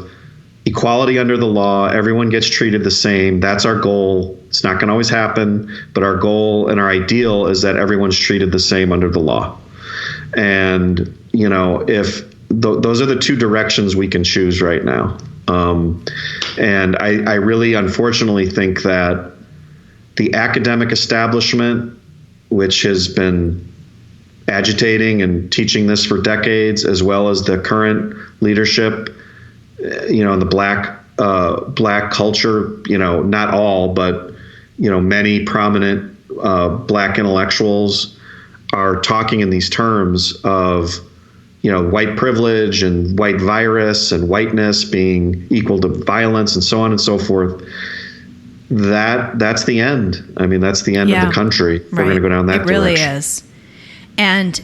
equality under the law. Everyone gets treated the same. That's our goal. It's not going to always happen, but our goal and our ideal is that everyone's treated the same under the law. And if those are the two directions we can choose right now. And I really, unfortunately, think that the academic establishment, which has been agitating and teaching this for decades, as well as the current leadership, in the black culture, not all, but many prominent black intellectuals are talking in these terms of white privilege and white virus and whiteness being equal to violence and so on and so forth. That's the end. I mean, that's the end of the country. Right. We're going to go down that direction. It really is. And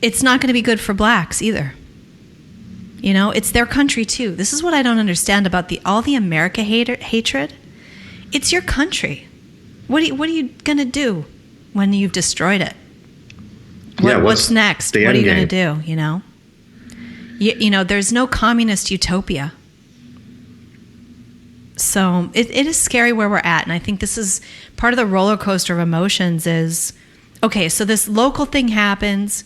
it's not going to be good for blacks either. It's their country too. This is what I don't understand about all the America hatred. It's your country. What are you going to do when you've destroyed it? What's next? What are you going to do? There's no communist utopia. So it is scary where we're at. And I think this is part of the roller coaster of emotions is, okay, so this local thing happens.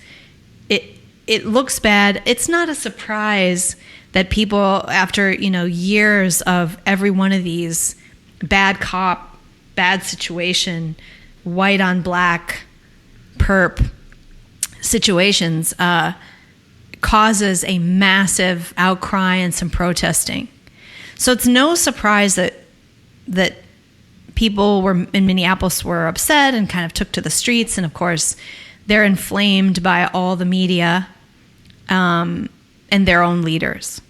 It looks bad. It's not a surprise that people, after, years of every one of these bad cop, bad situation, white on black, perp situations, causes a massive outcry and some protesting. So it's no surprise that people in Minneapolis were upset and kind of took to the streets. And of course, they're inflamed by all the media and their own leaders.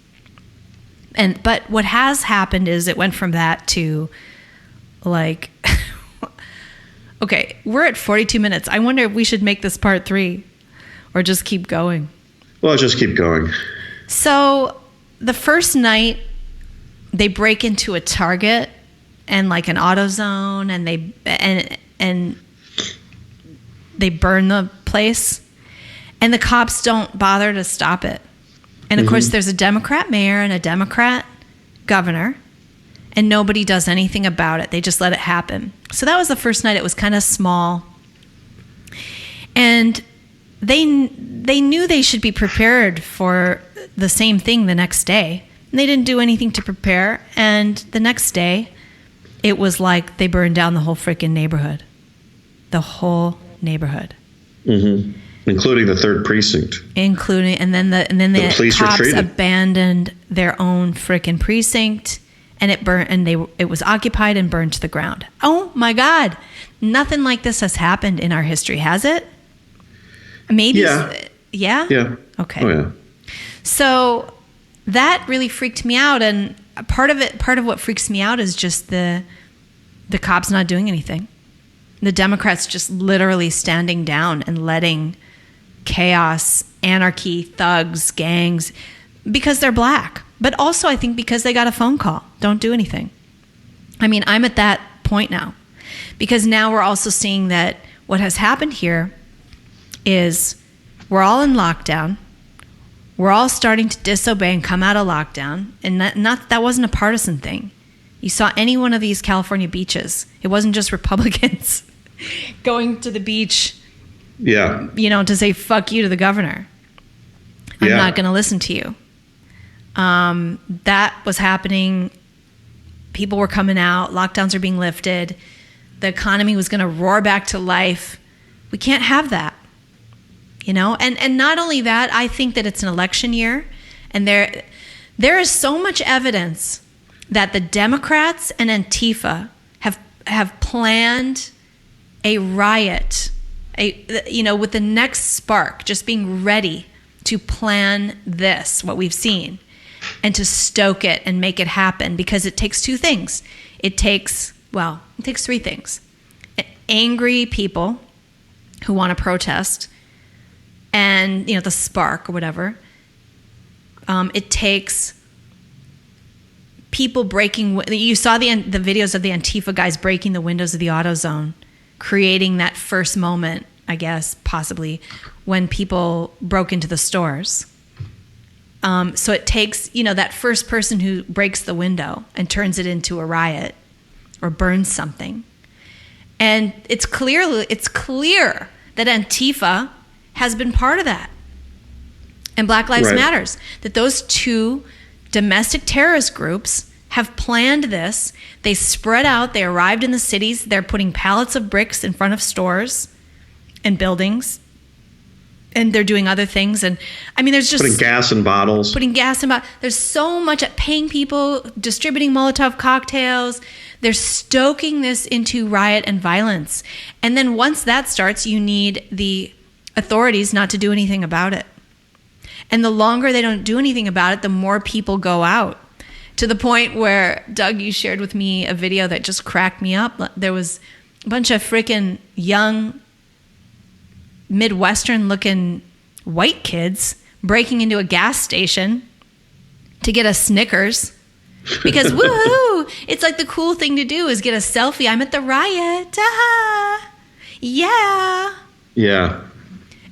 But what has happened is it went from that to like, okay, we're at 42 minutes. I wonder if we should make this part 3 or just keep going. Well, just keep going. So the first night, they break into a Target and like an AutoZone, and they burn the place, and the cops don't bother to stop it. And of course, there's a Democrat mayor and a Democrat governor, and nobody does anything about it. They just let it happen. So that was the first night. It was kind of small, and they knew they should be prepared for the same thing the next day. And they didn't do anything to prepare. And the next day, it was like they burned down the whole freaking neighborhood. The whole neighborhood. Mm-hmm. Including the 3rd precinct. And then the police cops retreated. abandoned their own freaking precinct, and it burned, and it was occupied and burned to the ground. Oh my God. Nothing like this has happened in our history, has it? Maybe. Yeah. Yeah? Yeah. Okay. Oh, yeah. So that really freaked me out, and part of what freaks me out is just the cops not doing anything. The Democrats just literally standing down and letting chaos, anarchy, thugs, gangs, because they're black. But also I think because they got a phone call. Don't do anything. I mean, I'm at that point now. Because now we're also seeing that what has happened here is we're all in lockdown. We're all starting to disobey and come out of lockdown. And that wasn't a partisan thing. You saw any one of these California beaches. It wasn't just Republicans going to the beach, to say fuck you to the governor. I'm not going to listen to you. That was happening. People were coming out. Lockdowns are being lifted. The economy was going to roar back to life. We can't have that. And not only that, I think that it's an election year, and there is so much evidence that the Democrats and Antifa have have planned a riot, with the next spark, just being ready to plan this, what we've seen, and to stoke it and make it happen, because it takes two things. It takes three things. Angry people who want to protest, and, the spark or whatever. It takes people breaking. You saw the videos of the Antifa guys breaking the windows of the AutoZone, creating that first moment, I guess, possibly, when people broke into the stores. So it takes, that first person who breaks the window and turns it into a riot or burns something. And it's clear that Antifa has been part of that. And Black Lives Matters, that those two domestic terrorist groups have planned this. They spread out. They arrived in the cities. They're putting pallets of bricks in front of stores and buildings. And they're doing other things. And I mean, there's just putting gas in bottles. There's so much at paying people, distributing Molotov cocktails. They're stoking this into riot and violence. And then once that starts, you need the authorities not to do anything about it. And the longer they don't do anything about it, the more people go out. To the point where, Doug, you shared with me a video that just cracked me up. There was a bunch of freaking young, Midwestern-looking white kids breaking into a gas station to get a Snickers. Because, woohoo, it's like the cool thing to do is get a selfie. I'm at the riot. Ah, yeah. Yeah.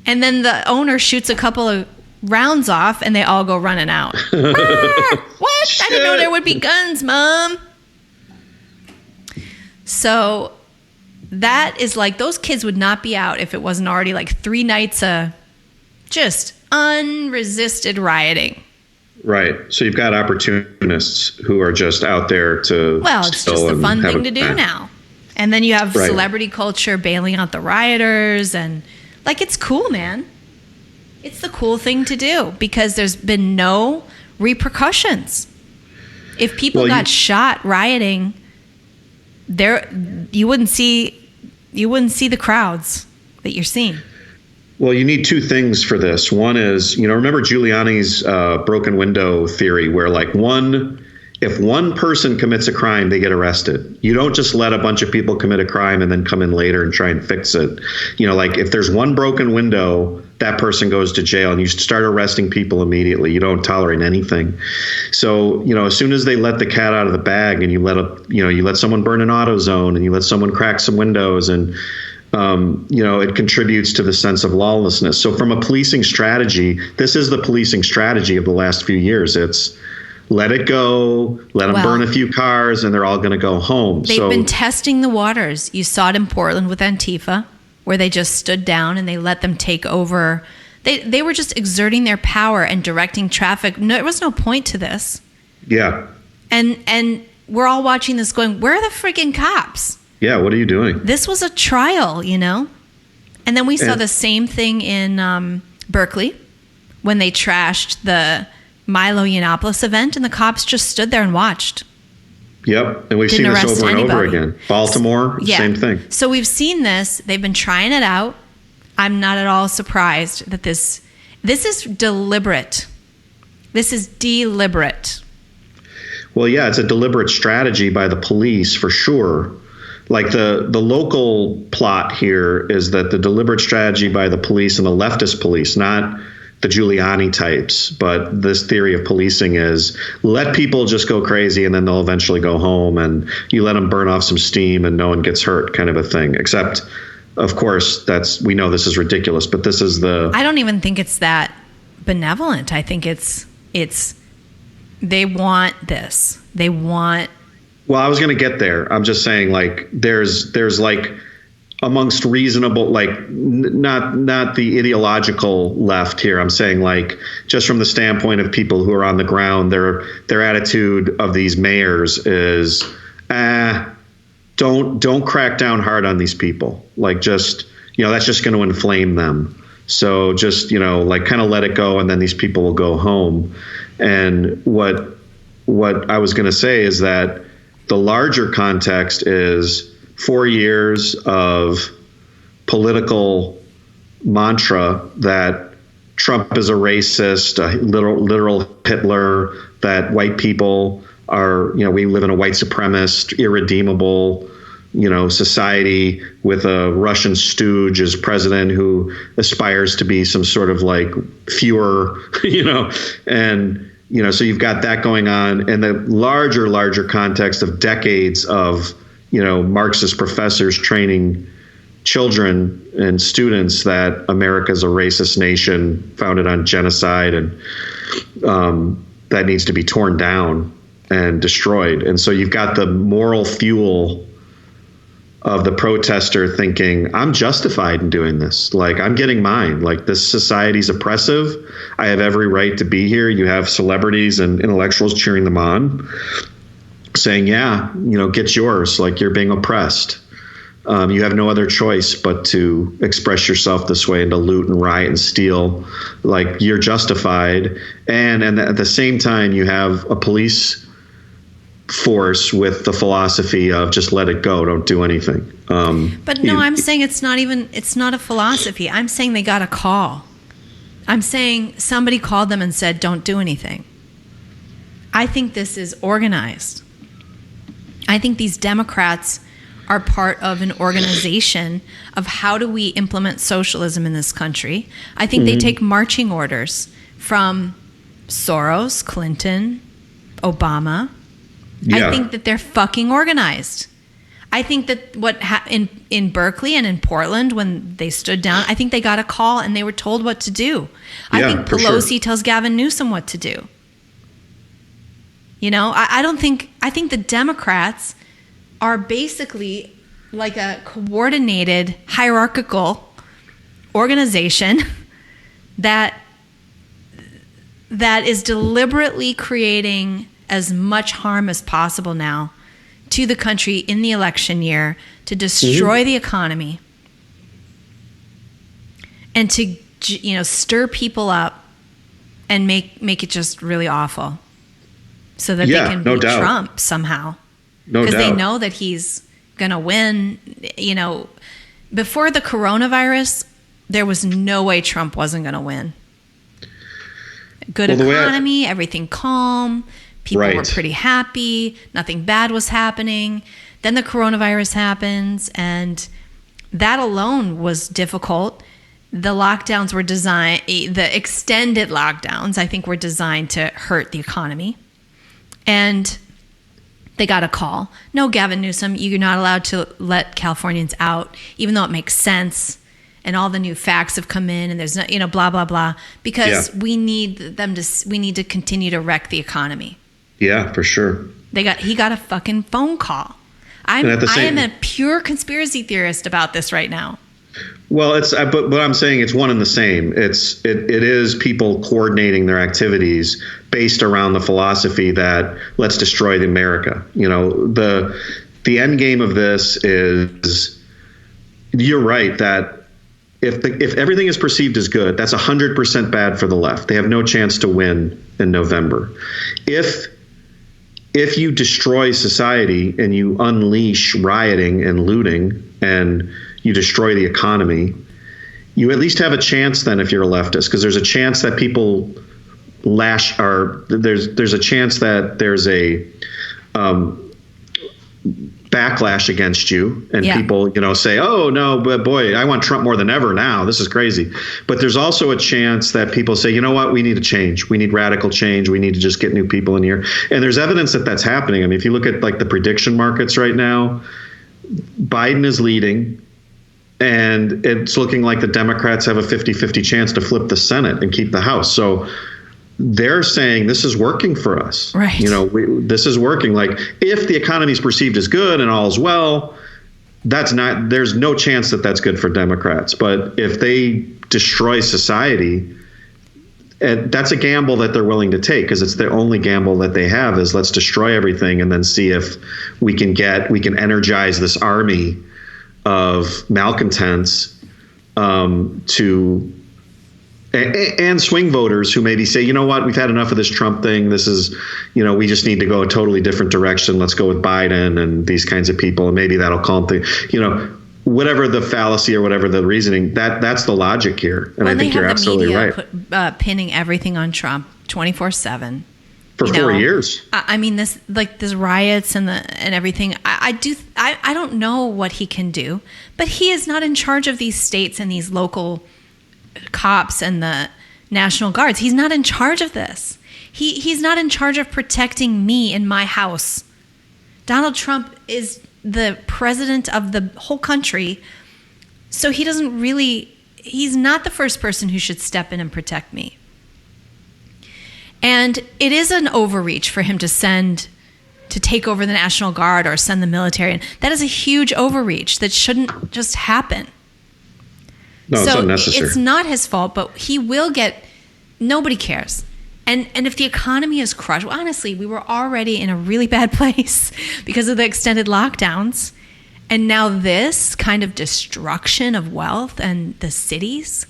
And then the owner shoots a couple of rounds off and they all go running out. What? Shit. I didn't know there would be guns, Mom. So that is like, those kids would not be out if it wasn't already like 3 nights of just unresisted rioting. Right. So you've got opportunists who are just out there to it's just the fun thing to do now. And then you have celebrity culture bailing out the rioters, and like, it's cool, man. It's the cool thing to do because there's been no repercussions. If people got shot rioting, you wouldn't see the crowds that you're seeing. Well, you need 2 things for this. One is, remember Giuliani's broken window theory, where if one person commits a crime, they get arrested. You don't just let a bunch of people commit a crime and then come in later and try and fix it. Like if there's one broken window, that person goes to jail, and you start arresting people immediately. You don't tolerate anything. So, as soon as they let the cat out of the bag and you let someone burn an AutoZone and you let someone crack some windows, and it contributes to the sense of lawlessness. So from a policing strategy, this is the policing strategy of the last few years. It's let it go, let them burn a few cars, and they're all going to go home. They've been testing the waters. You saw it in Portland with Antifa, where they just stood down and they let them take over. They were just exerting their power and directing traffic. No, there was no point to this. Yeah. And we're all watching this going, where are the freaking cops? Yeah, what are you doing? This was a trial, And then we saw the same thing in Berkeley when they trashed the Milo Yiannopoulos event, and the cops just stood there and watched. Yep, and we've seen this over and over again. Baltimore, same thing. So we've seen this. They've been trying it out. I'm not at all surprised that this is deliberate. This is deliberate. Well, yeah, it's a deliberate strategy by the police for sure. Like the local plot here is that the deliberate strategy by the police and the leftist police, not the Giuliani types, but this theory of policing is let people just go crazy and then they'll eventually go home, and you let them burn off some steam and no one gets hurt, kind of a thing. Except, of course, we know this is ridiculous, but this is I don't even think it's that benevolent. I think it's they want this. They want. Well, I was going to get there. I'm just saying, like, there's like amongst reasonable, like not the ideological left here. I'm saying, like, just from the standpoint of people who are on the ground, their attitude of these mayors is, don't crack down hard on these people. Like, just, that's just going to inflame them. So just, like, kind of let it go, and then these people will go home. And what I was going to say is that the larger context is 4 years of political mantra that Trump is a racist, a literal Hitler, that white people are, we live in a white supremacist, irredeemable, society with a Russian stooge as president who aspires to be some sort of like Führer, and, so you've got that going on, and the larger context of decades of, Marxist professors training children and students that America's a racist nation founded on genocide, and that needs to be torn down and destroyed. And so you've got the moral fuel of the protester thinking, I'm justified in doing this. Like, I'm getting mine. Like, this society's oppressive. I have every right to be here. You have celebrities and intellectuals cheering them on, saying, yeah, get yours. Like, you're being oppressed. You have no other choice but to express yourself this way and to loot and riot and steal. Like, you're justified. And at the same time, you have a police force with the philosophy of just let it go, don't do anything. But no, I'm saying it's not a philosophy. I'm saying they got a call. I'm saying somebody called them and said, don't do anything. I think this is organized. I think these Democrats are part of an organization of how do we implement socialism in this country. I think they take marching orders from Soros, Clinton, Obama. Yeah. I think that they're fucking organized. I think that in Berkeley and in Portland, when they stood down, I think they got a call and they were told what to do. I think Pelosi tells Gavin Newsom what to do. I think the Democrats are basically like a coordinated, hierarchical organization that is deliberately creating as much harm as possible now to the country in the election year to destroy the economy and to stir people up and make it just really awful so that they can beat Trump somehow. Because they know that he's going to win. Before the coronavirus, there was no way Trump wasn't going to win. Good economy, everything calm. People were pretty happy. Nothing bad was happening. Then the coronavirus happens, and that alone was difficult. The lockdowns were the extended lockdowns, I think, were designed to hurt the economy. And they got a call. No, Gavin Newsom, you're not allowed to let Californians out, even though it makes sense. And all the new facts have come in, and there's no, blah, blah, blah, because we need to continue to wreck the economy. Yeah, for sure. He got a fucking phone call. I am a pure conspiracy theorist about this right now. Well, but I'm saying it's one and the same. It is people coordinating their activities based around the philosophy that let's destroy America. The end game of this is, you're right, that if everything is perceived as good, that's 100% bad for the left. They have no chance to win in November. If you destroy society and you unleash rioting and looting and you destroy the economy, you at least have a chance then if you're a leftist, because there's a chance that people there's a chance that there's a backlash against you, and people, say, oh no, but boy, I want Trump more than ever now. This is crazy. But there's also a chance that people say, you know what, we need a change. We need radical change. We need to just get new people in here. And there's evidence that that's happening. I mean, if you look at like the prediction markets right now, Biden is leading, and it's looking like the Democrats have a 50-50 chance to flip the Senate and keep the House. So they're saying this is working for us. Right. This is working. Like, if the economy is perceived as good and all is well, there's no chance that that's good for Democrats. But if they destroy society, and that's a gamble that they're willing to take, because it's the only gamble that they have is let's destroy everything and then see if we can energize this army of malcontents to and swing voters who maybe say, you know what, we've had enough of this Trump thing. This is, we just need to go a totally different direction. Let's go with Biden and these kinds of people. And maybe that'll calm things, whatever the fallacy or whatever the reasoning, that's the logic here. And I think you're absolutely right. Pinning everything on Trump 24/7. For 4 years. I mean, this riots and everything. I don't know what he can do, but he is not in charge of these states and these local cops and the National Guards. He's not in charge of this. He's not in charge of protecting me in my house. Donald Trump is the president of the whole country, so he's not the first person who should step in and protect me. And it is an overreach for him to take over the National Guard or send the military. And that is a huge overreach that shouldn't just happen. No, it's unnecessary. It's not his fault, but nobody cares. And if the economy is crushed, well, honestly, we were already in a really bad place because of the extended lockdowns. And now this kind of destruction of wealth and the cities,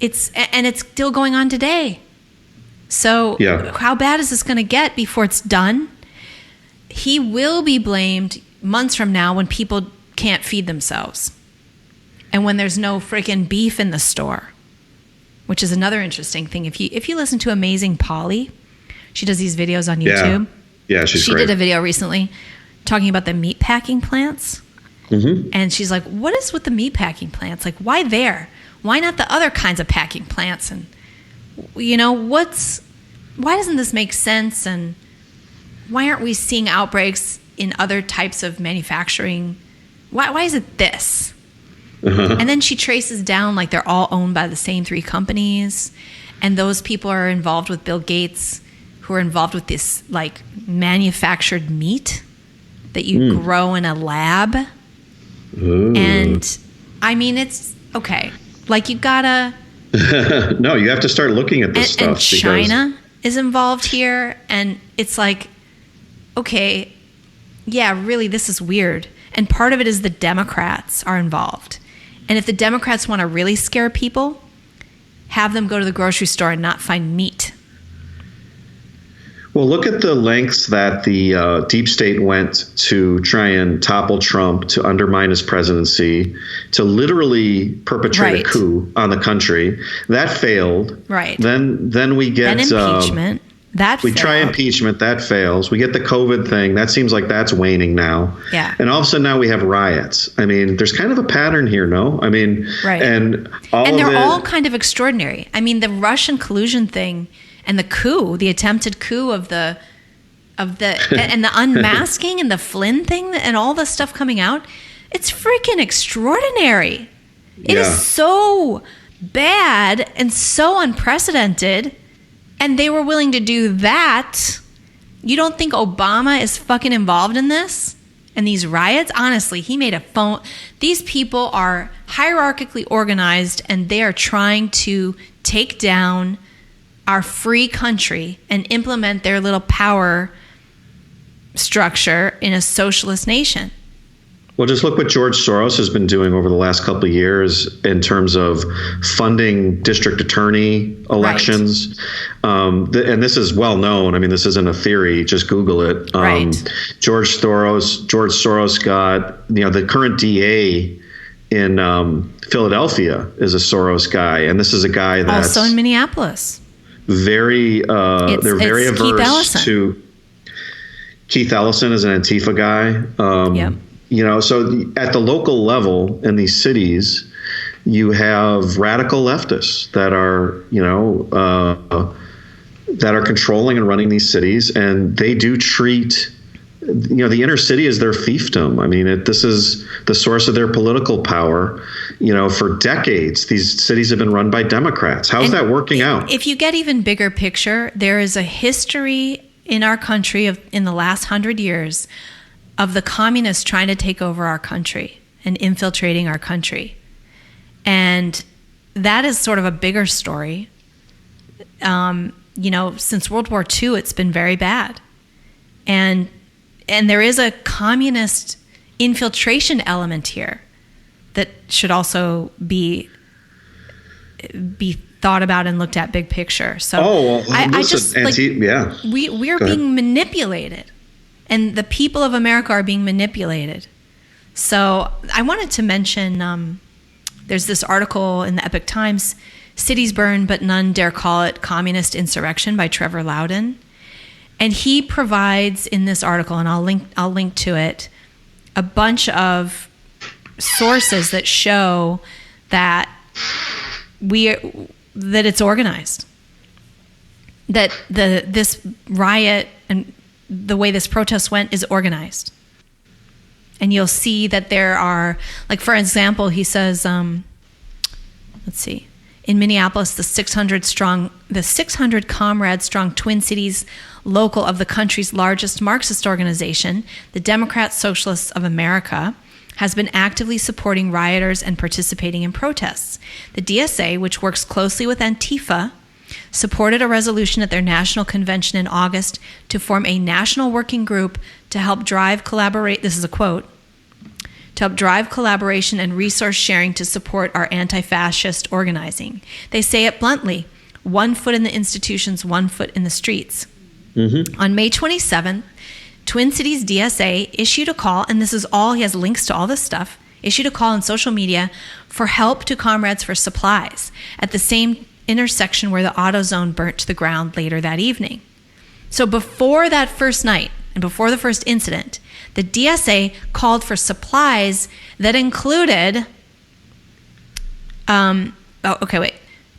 it's still going on today. So How bad is this going to get before it's done? He will be blamed months from now when people can't feed themselves and when there's no freaking beef in the store, which is another interesting thing. If you listen to Amazing Polly, she does these videos on YouTube. Yeah, she's great. She did a video recently talking about the meat packing plants. Mm-hmm. And she's like, what is with the meat packing plants? Like, why there? Why not the other kinds of packing plants? And why doesn't this make sense? And why aren't we seeing outbreaks in other types of manufacturing? Why is it this? Uh-huh. And then she traces down, like, they're all owned by the same 3 companies. And those people are involved with Bill Gates, who are involved with this, like, manufactured meat that you grow in a lab. Ooh. And, I mean, it's, okay. Like, you gotta... No, you have to start looking at this stuff. And China is involved here. And it's like, okay, yeah, really, this is weird. And part of it is the Democrats are involved. And if the Democrats want to really scare people, have them go to the grocery store and not find meat. Well, look at the lengths that the deep state went to try and topple Trump, to undermine his presidency, to literally perpetrate a coup on the country. That failed. Right. Then we get impeachment. We try impeachment. That fails. We get the COVID thing. That seems like that's waning now. Yeah. And all of a sudden now we have riots. I mean, there's kind of a pattern here, no? I mean, right. And they're all kind of extraordinary. I mean, the Russian collusion thing and the coup, the attempted coup of the and the unmasking and the Flynn thing and all the stuff coming out, it's freaking extraordinary. It is so bad and so unprecedented. And they were willing to do that. You don't think Obama is fucking involved in this? And these riots? Honestly, he made a phone. These people are hierarchically organized and they are trying to take down our free country and implement their little power structure in a socialist nation. Well, just look what George Soros has been doing over the last couple of years in terms of funding district attorney elections. Right. And this is well known. I mean, this isn't a theory. Just Google it. Right. George Soros got, the current DA in Philadelphia is a Soros guy. And this is a guy that's also in Minneapolis. They're very averse to Keith Ellison is an Antifa guy. Yep. So at the local level in these cities, you have radical leftists that are controlling and running these cities, and they do treat the inner city as their fiefdom. I mean, this is the source of their political power. For decades, these cities have been run by Democrats. How's that working out? If you get even bigger picture, there is a history in our country in the last 100 years of the communists trying to take over our country and infiltrating our country. And that is sort of a bigger story. Since World War II, it's been very bad. And there is a communist infiltration element here that should also be be thought about and looked at big picture. So we are being manipulated, and the people of America are being manipulated. So I wanted to mention, there's this article in the Epoch Times, Cities Burn But None Dare Call It Communist Insurrection by Trevor Loudon. And he provides in this article, and I'll link to it, a bunch of sources that show that it's organized. That this riot and the way this protest went is organized. And you'll see that there are, like, for example, he says, let's see, in Minneapolis, the 600 comrade strong Twin Cities local of the country's largest Marxist organization, the Democrat Socialists of America, has been actively supporting rioters and participating in protests. The DSA, which works closely with Antifa, supported a resolution at their national convention in August to form a national working group to help drive this is a quote, to help drive collaboration and resource sharing to support our anti-fascist organizing. They say it bluntly, 1 foot in the institutions, 1 foot in the streets. Mm-hmm. On May 27th, Twin Cities DSA issued a call, and this is all, he has links to all this stuff, issued a call on social media for help to comrades for supplies at the same intersection where the AutoZone burnt to the ground later that evening. So before that first night and before the first incident, the DSA called for supplies that included,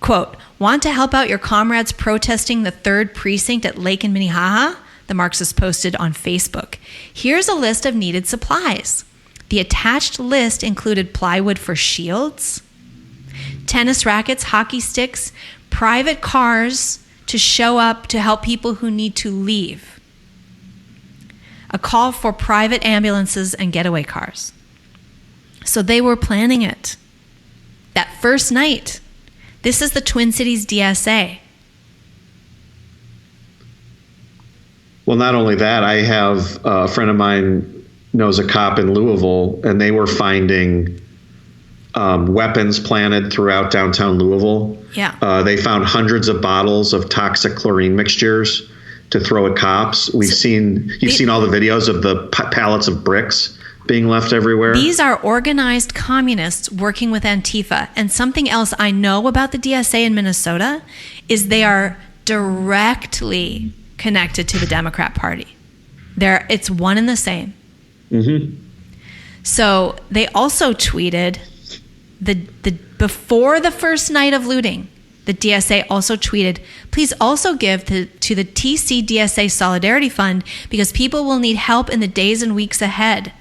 quote, want to help out your comrades protesting the 3rd precinct at Lake and Minnehaha? The Marxists posted on Facebook. Here's a list of needed supplies. The attached list included plywood for shields, tennis rackets, hockey sticks, private cars to show up to help people who need to leave, a call for private ambulances and getaway cars. So they were planning it. That first night, this is the Twin Cities DSA. Well, not only that, I have a friend of mine knows a cop in Louisville, and they were finding weapons planted throughout downtown Louisville. Yeah. They found hundreds of bottles of toxic chlorine mixtures to throw at cops. You've seen all the videos of the pallets of bricks being left everywhere. These are organized communists working with Antifa. And something else I know about the DSA in Minnesota is they are directly connected to the Democrat Party. It's one and the same. Mm-hmm. So they also tweeted before the first night of looting, the DSA also tweeted, please also give to the TC DSA Solidarity Fund because people will need help in the days and weeks ahead.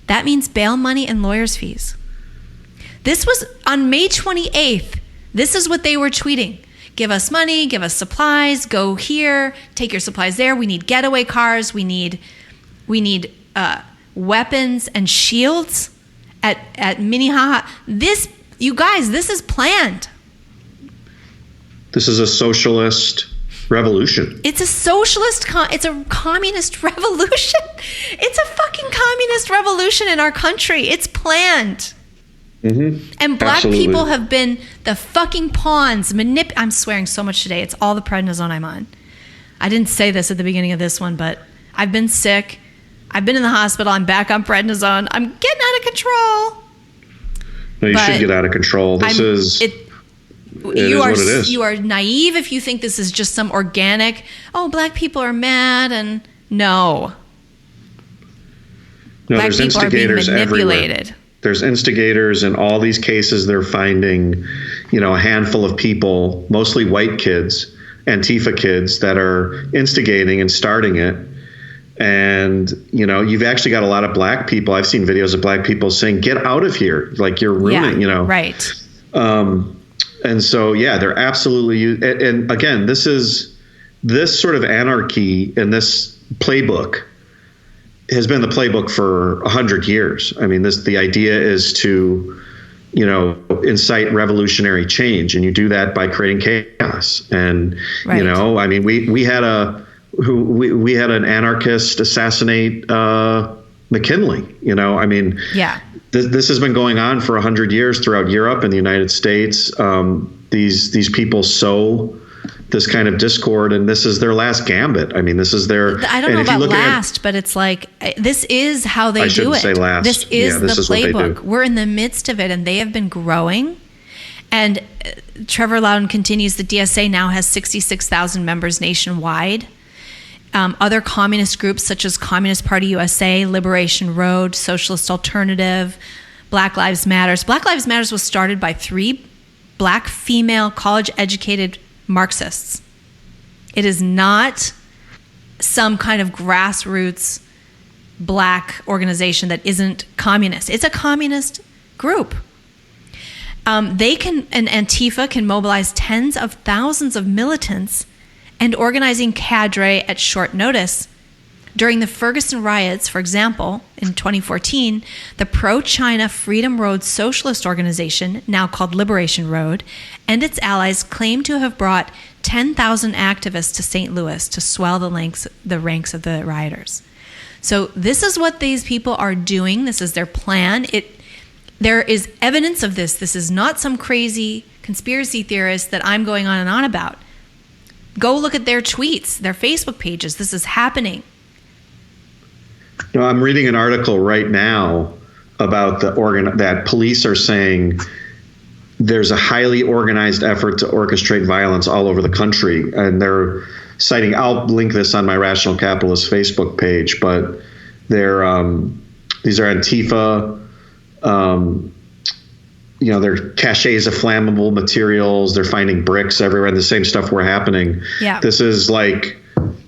That means bail money and lawyers' fees. This was on May 28th. This is what they were tweeting. Give us money, give us supplies, go here, take your supplies there. We need getaway cars. We need weapons and shields at Minnehaha. You guys, this is planned. This is a socialist revolution. It's a socialist, it's a communist revolution. It's a fucking communist revolution in our country. It's planned. Mm-hmm. And black people have been the fucking pawns. I'm swearing so much today. It's all the prednisone I'm on. I didn't say this at the beginning of this one, but I've been sick. I've been in the hospital. I'm back on prednisone. I'm getting out of control. No, you should get out of control. You are naive if you think this is just some organic, black people are mad, and no. Black there's people instigators are being manipulated. Everywhere. There's instigators in all these cases. They're finding, a handful of people, mostly white kids, Antifa kids, that are instigating and starting it. And, you've actually got a lot of black people. I've seen videos of black people saying, get out of here. Like, you're ruining, Right. And so, they're absolutely. And again, this sort of anarchy in this playbook has been the playbook for 100 years. I mean, the idea is to, incite revolutionary change, and you do that by creating chaos. And right. I mean, we had an anarchist assassinate McKinley. I mean, yeah. This has been going on for 100 years throughout Europe and the United States. these people sow this kind of discord, and this is their last gambit. I mean, this is their. I don't know about last, but it's like this is how they do it. Say last. This is the playbook. We're in the midst of it, and they have been growing. And Trevor Loudon continues. The DSA now has 66,000 members nationwide. Other communist groups such as Communist Party USA, Liberation Road, Socialist Alternative, Black Lives Matters. Black Lives Matters was started by 3 black female college-educated Marxists. It is not some kind of grassroots black organization that isn't communist. It's a communist group. And Antifa can mobilize tens of thousands of militants and organizing cadre at short notice. During the Ferguson riots, for example, in 2014, the pro-China Freedom Road Socialist Organization, now called Liberation Road, and its allies claimed to have brought 10,000 activists to St. Louis to swell the ranks of the rioters. So this is what these people are doing. This is their plan. There is evidence of this. This is not some crazy conspiracy theorist that I'm going on and on about. Go look at their tweets, their Facebook pages. This is happening. No, I'm reading an article right now about that police are saying there's a highly organized effort to orchestrate violence all over the country. And they're citing, I'll link this on my Rational Capitalist Facebook page, but these are Antifa, they're caches of flammable materials. They're finding bricks everywhere, and the same stuff were happening. Yeah. This is like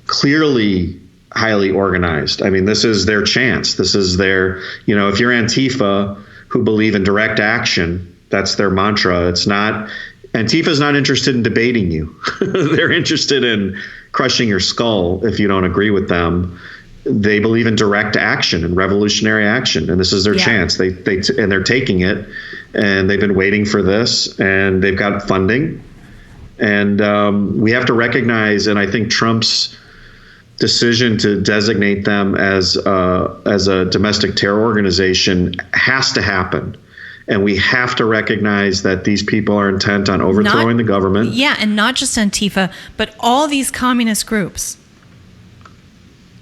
clearly highly organized. I mean, this is their chance. This is their, if you're Antifa who believe in direct action, that's their mantra. Antifa's not interested in debating you. They're interested in crushing your skull if you don't agree with them. They believe in direct action and revolutionary action, and this is their chance. And they're taking it, and they've been waiting for this, and they've got funding. And we have to recognize, and I think Trump's decision to designate them as a domestic terror organization has to happen. And we have to recognize that these people are intent on overthrowing the government. Yeah, and not just Antifa, but all these communist groups.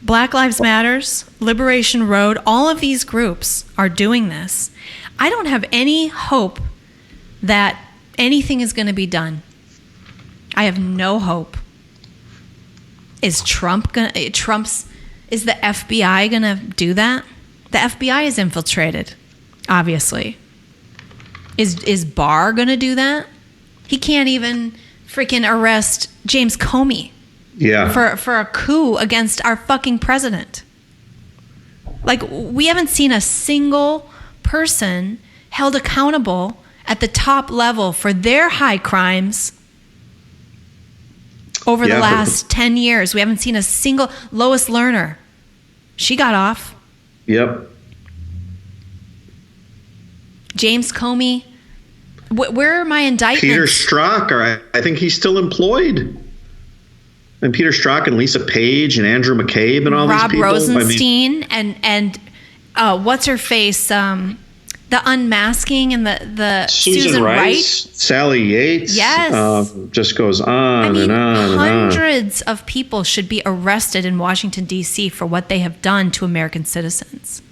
Black Lives Matters, Liberation Road, all of these groups are doing this. I don't have any hope that anything is going to be done. I have no hope. Is the FBI going to do that? The FBI is infiltrated, obviously. Is Barr going to do that? He can't even freaking arrest James Comey. Yeah. For a coup against our fucking president. Like, we haven't seen a single person held accountable at the top level for their high crimes over the last 10 years. We haven't seen a single. Lois Lerner, she got off. Yep. James Comey, where are my indictments? Peter Strzok, I think he's still employed. And Peter Strzok and Lisa Page and Andrew McCabe and all these people. Rob Rosenstein and what's her face? The unmasking and the Susan Wright. Sally Yates. Yes. Just goes on and on and on. Hundreds of people should be arrested in Washington, D.C. for what they have done to American citizens,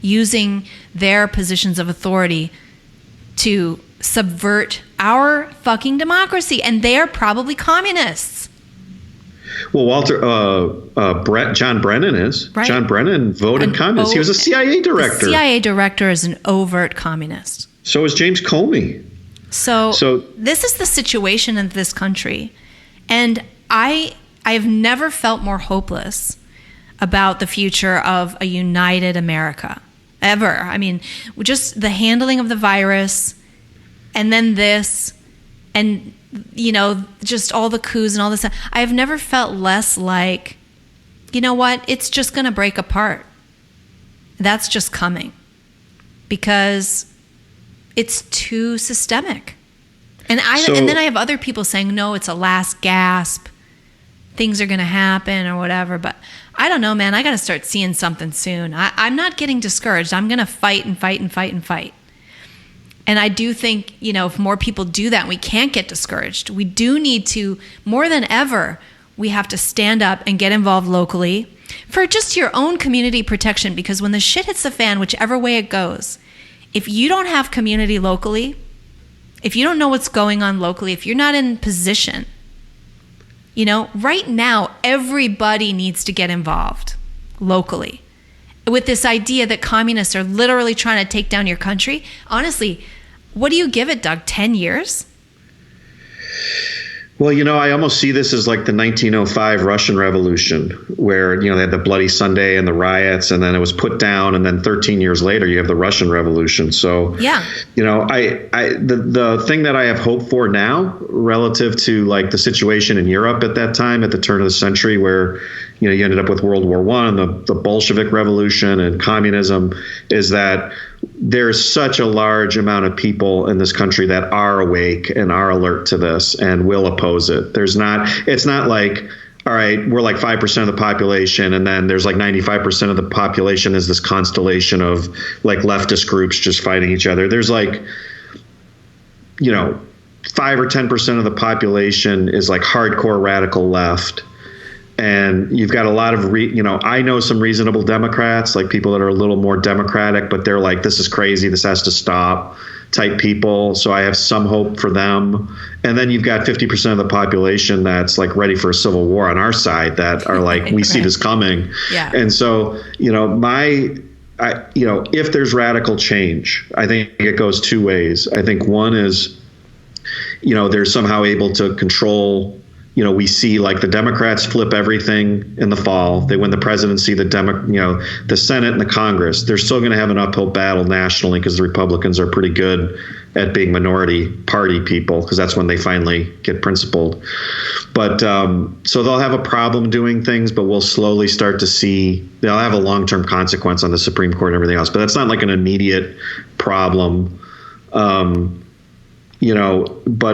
using their positions of authority to subvert our fucking democracy. And they are probably communists. Well, John Brennan is. Right. John Brennan voted communist. He was a CIA director. The CIA director is an overt communist. So is James Comey. So this is the situation in this country. And I have never felt more hopeless about the future of a united America, ever. I mean, just the handling of the virus, and then this, and just all the coups and all this. I have never felt less like, you know what, it's just going to break apart. That's just coming because it's too systemic. And then I have other people saying, no, it's a last gasp. Things are going to happen or whatever. But I don't know, man. I got to start seeing something soon. I'm not getting discouraged. I'm going to fight and fight and fight and fight. And I do think, if more people do that, we can't get discouraged. We do need to, more than ever, we have to stand up and get involved locally for just your own community protection. Because when the shit hits the fan, whichever way it goes, if you don't have community locally, if you don't know what's going on locally, if you're not in position, right now, everybody needs to get involved locally with this idea that communists are literally trying to take down your country. Honestly, what do you give it, Doug? 10 years? Well, I almost see this as like the 1905 Russian Revolution, where, they had the Bloody Sunday and the riots, and then it was put down. And then 13 years later, you have the Russian Revolution. So, yeah, the thing that I have hope for now relative to like the situation in Europe at that time, at the turn of the century, where, you ended up with World War I and the Bolshevik Revolution and communism, is that there's such a large amount of people in this country that are awake and are alert to this and will oppose it. It's not like, all right, we're like 5% of the population, and then there's like 95% of the population is this constellation of like leftist groups just fighting each other. There's like, 5 or 10% of the population is like hardcore radical left. And you've got a lot of, I know some reasonable Democrats, like people that are a little more democratic, but they're like, this is crazy, this has to stop type people. So I have some hope for them. And then you've got 50% of the population that's like ready for a civil war on our side, that are like, we see this coming. Yeah. And so, if there's radical change, I think it goes two ways. I think one is, they're somehow able to control. We see like the Democrats flip everything in the fall. They win the presidency, the Senate and the Congress. They're still going to have an uphill battle nationally because the Republicans are pretty good at being minority party people, because that's when they finally get principled. But so they'll have a problem doing things, but we'll slowly start to see they'll have a long-term consequence on the Supreme Court and everything else. But that's not like an immediate problem. But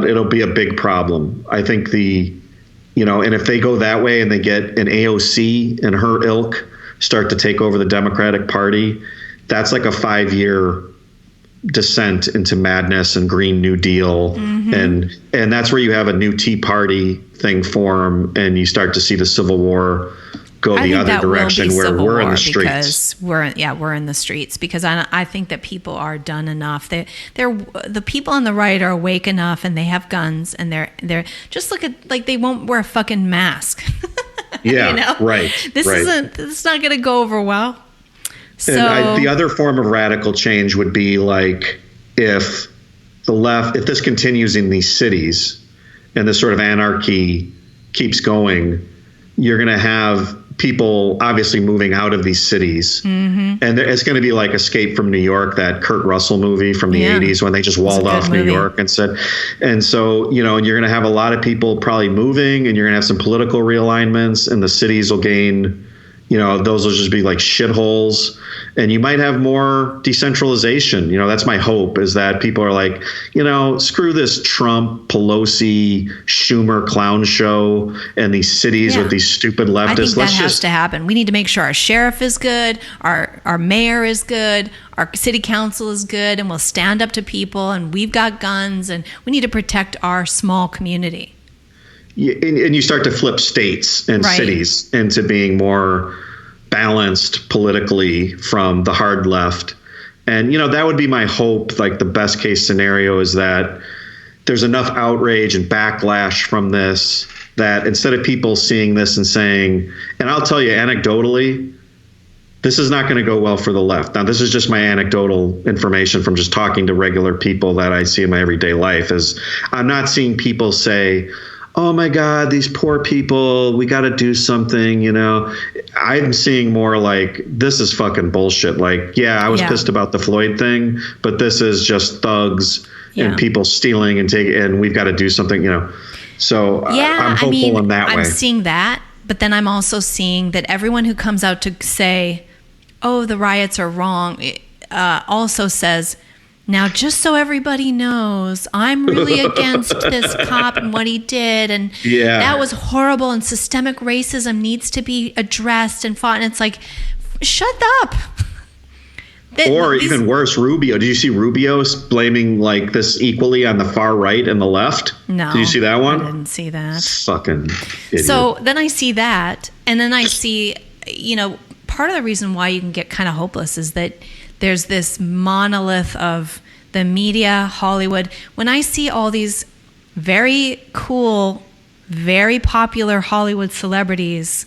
it'll be a big problem. I think and if they go that way and they get an AOC and her ilk start to take over the Democratic Party, that's like a 5-year descent into madness and Green New Deal. Mm-hmm. And that's where you have a new Tea Party thing form, and you start to see the Civil War go the other direction, where we're in the streets. We're in the streets, because I think that people are done enough. The people on the right are awake enough, and they have guns, and they're just look at, like, they won't wear a fucking mask. Yeah, right. This is not going to go over well. So the other form of radical change would be like if this continues in these cities and this sort of anarchy keeps going, you're going to have people obviously moving out of these cities. Mm-hmm. And it's going to be like Escape from New York, that Kurt Russell movie from the 80s, when they just walled off New York and said, and so, and you're going to have a lot of people probably moving, and you're going to have some political realignments, and the cities will gain, those will just be like shitholes, and you might have more decentralization. That's my hope, is that people are like, screw this Trump, Pelosi, Schumer clown show and these cities with these stupid leftists. I think that has to happen. We need to make sure our sheriff is good, our mayor is good, our city council is good, and we'll stand up to people, and we've got guns, and we need to protect our small community. Yeah, and you start to flip states and cities into being more balanced politically from the hard left. And, that would be my hope. Like, the best case scenario is that there's enough outrage and backlash from this that instead of people seeing this and saying, and I'll tell you anecdotally, this is not going to go well for the left. Now, this is just my anecdotal information from just talking to regular people that I see in my everyday life, is I'm not seeing people say, oh my God, these poor people, we got to do something, I'm seeing more like, this is fucking bullshit. Like, I was pissed about the Floyd thing, but this is just thugs and people stealing and we've got to do something, So I'm hopeful in that way. I'm seeing that, but then I'm also seeing that everyone who comes out to say, oh, the riots are wrong, also says, now, just so everybody knows, I'm really against this cop and what he did. And that was horrible. And systemic racism needs to be addressed and fought. And it's like, shut up. Even worse, Rubio. Did you see Rubio blaming like this equally on the far right and the left? No. Did you see that one? I didn't see that. Fucking idiot. So then I see that, and then I see, part of the reason why you can get kind of hopeless is that there's this monolith of the media, Hollywood. When I see all these very cool, very popular Hollywood celebrities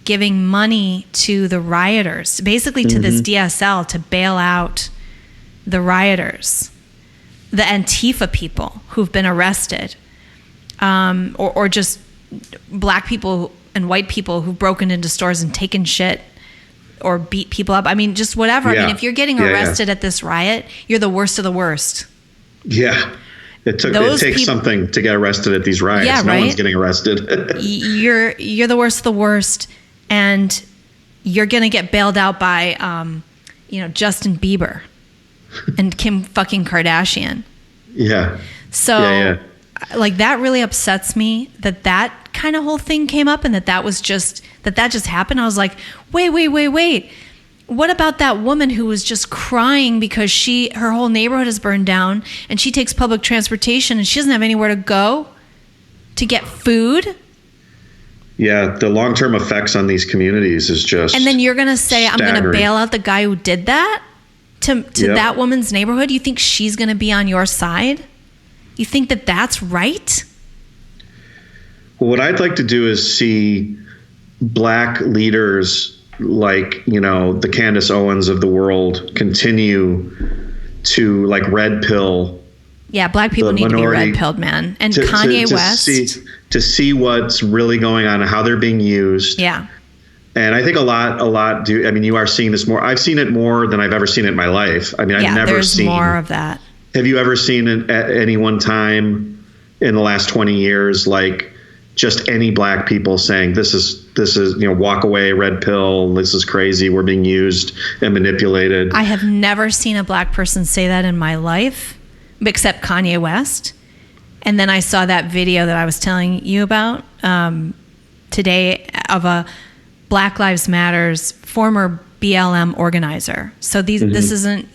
giving money to the rioters, basically to this DSL to bail out the rioters, the Antifa people who've been arrested, or just black people and white people who've broken into stores and taken shit or beat people up. I mean, just whatever. Yeah. I mean, if you're getting arrested at this riot, you're the worst of the worst. Yeah. It takes something to get arrested at these riots. Yeah, no one's getting arrested. You're the worst of the worst. And you're going to get bailed out by, Justin Bieber and Kim fucking Kardashian. Yeah. So, like, that really upsets me that kind of whole thing came up and that just happened. I was like, wait. What about that woman who was just crying because her whole neighborhood is burned down and she takes public transportation and she doesn't have anywhere to go to get food? Yeah, the long-term effects on these communities is just And then you're going to say, staggering. I'm going to bail out the guy who did that to that woman's neighborhood? You think she's going to be on your side? You think that that's right? Well, what I'd like to do is see black leaders like, the Candace Owens of the world continue to like red pill. Yeah, black people need to be red pilled, man. And Kanye West. To see what's really going on and how they're being used. Yeah. And I think a lot do. I mean, you are seeing this more. I've seen it more than I've ever seen it in my life. I mean, I've never seen more of that. Have you ever seen it at any one time in the last 20 years, like just any black people saying this is walk away, red pill, this is crazy, we're being used and manipulated? I have never seen a black person say that in my life, except Kanye West. And then I saw that video that I was telling you about today of a Black Lives Matter's former BLM organizer. So this isn't,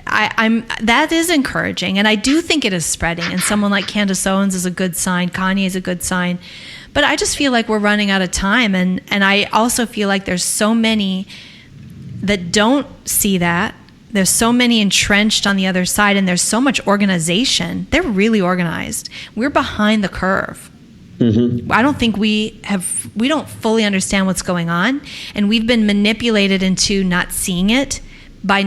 that is encouraging. And I do think it is spreading. And someone like Candace Owens is a good sign. Kanye is a good sign. But I just feel like we're running out of time. And I also feel like there's so many that don't see that. There's so many entrenched on the other side, and there's so much organization. They're really organized. We're behind the curve. I don't think we don't fully understand what's going on, and we've been manipulated into not seeing it by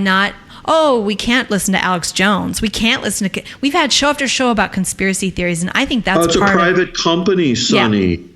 we can't listen to Alex Jones. We can't listen to. We've had show after show about conspiracy theories, and I think that's it's a private company, Sonny.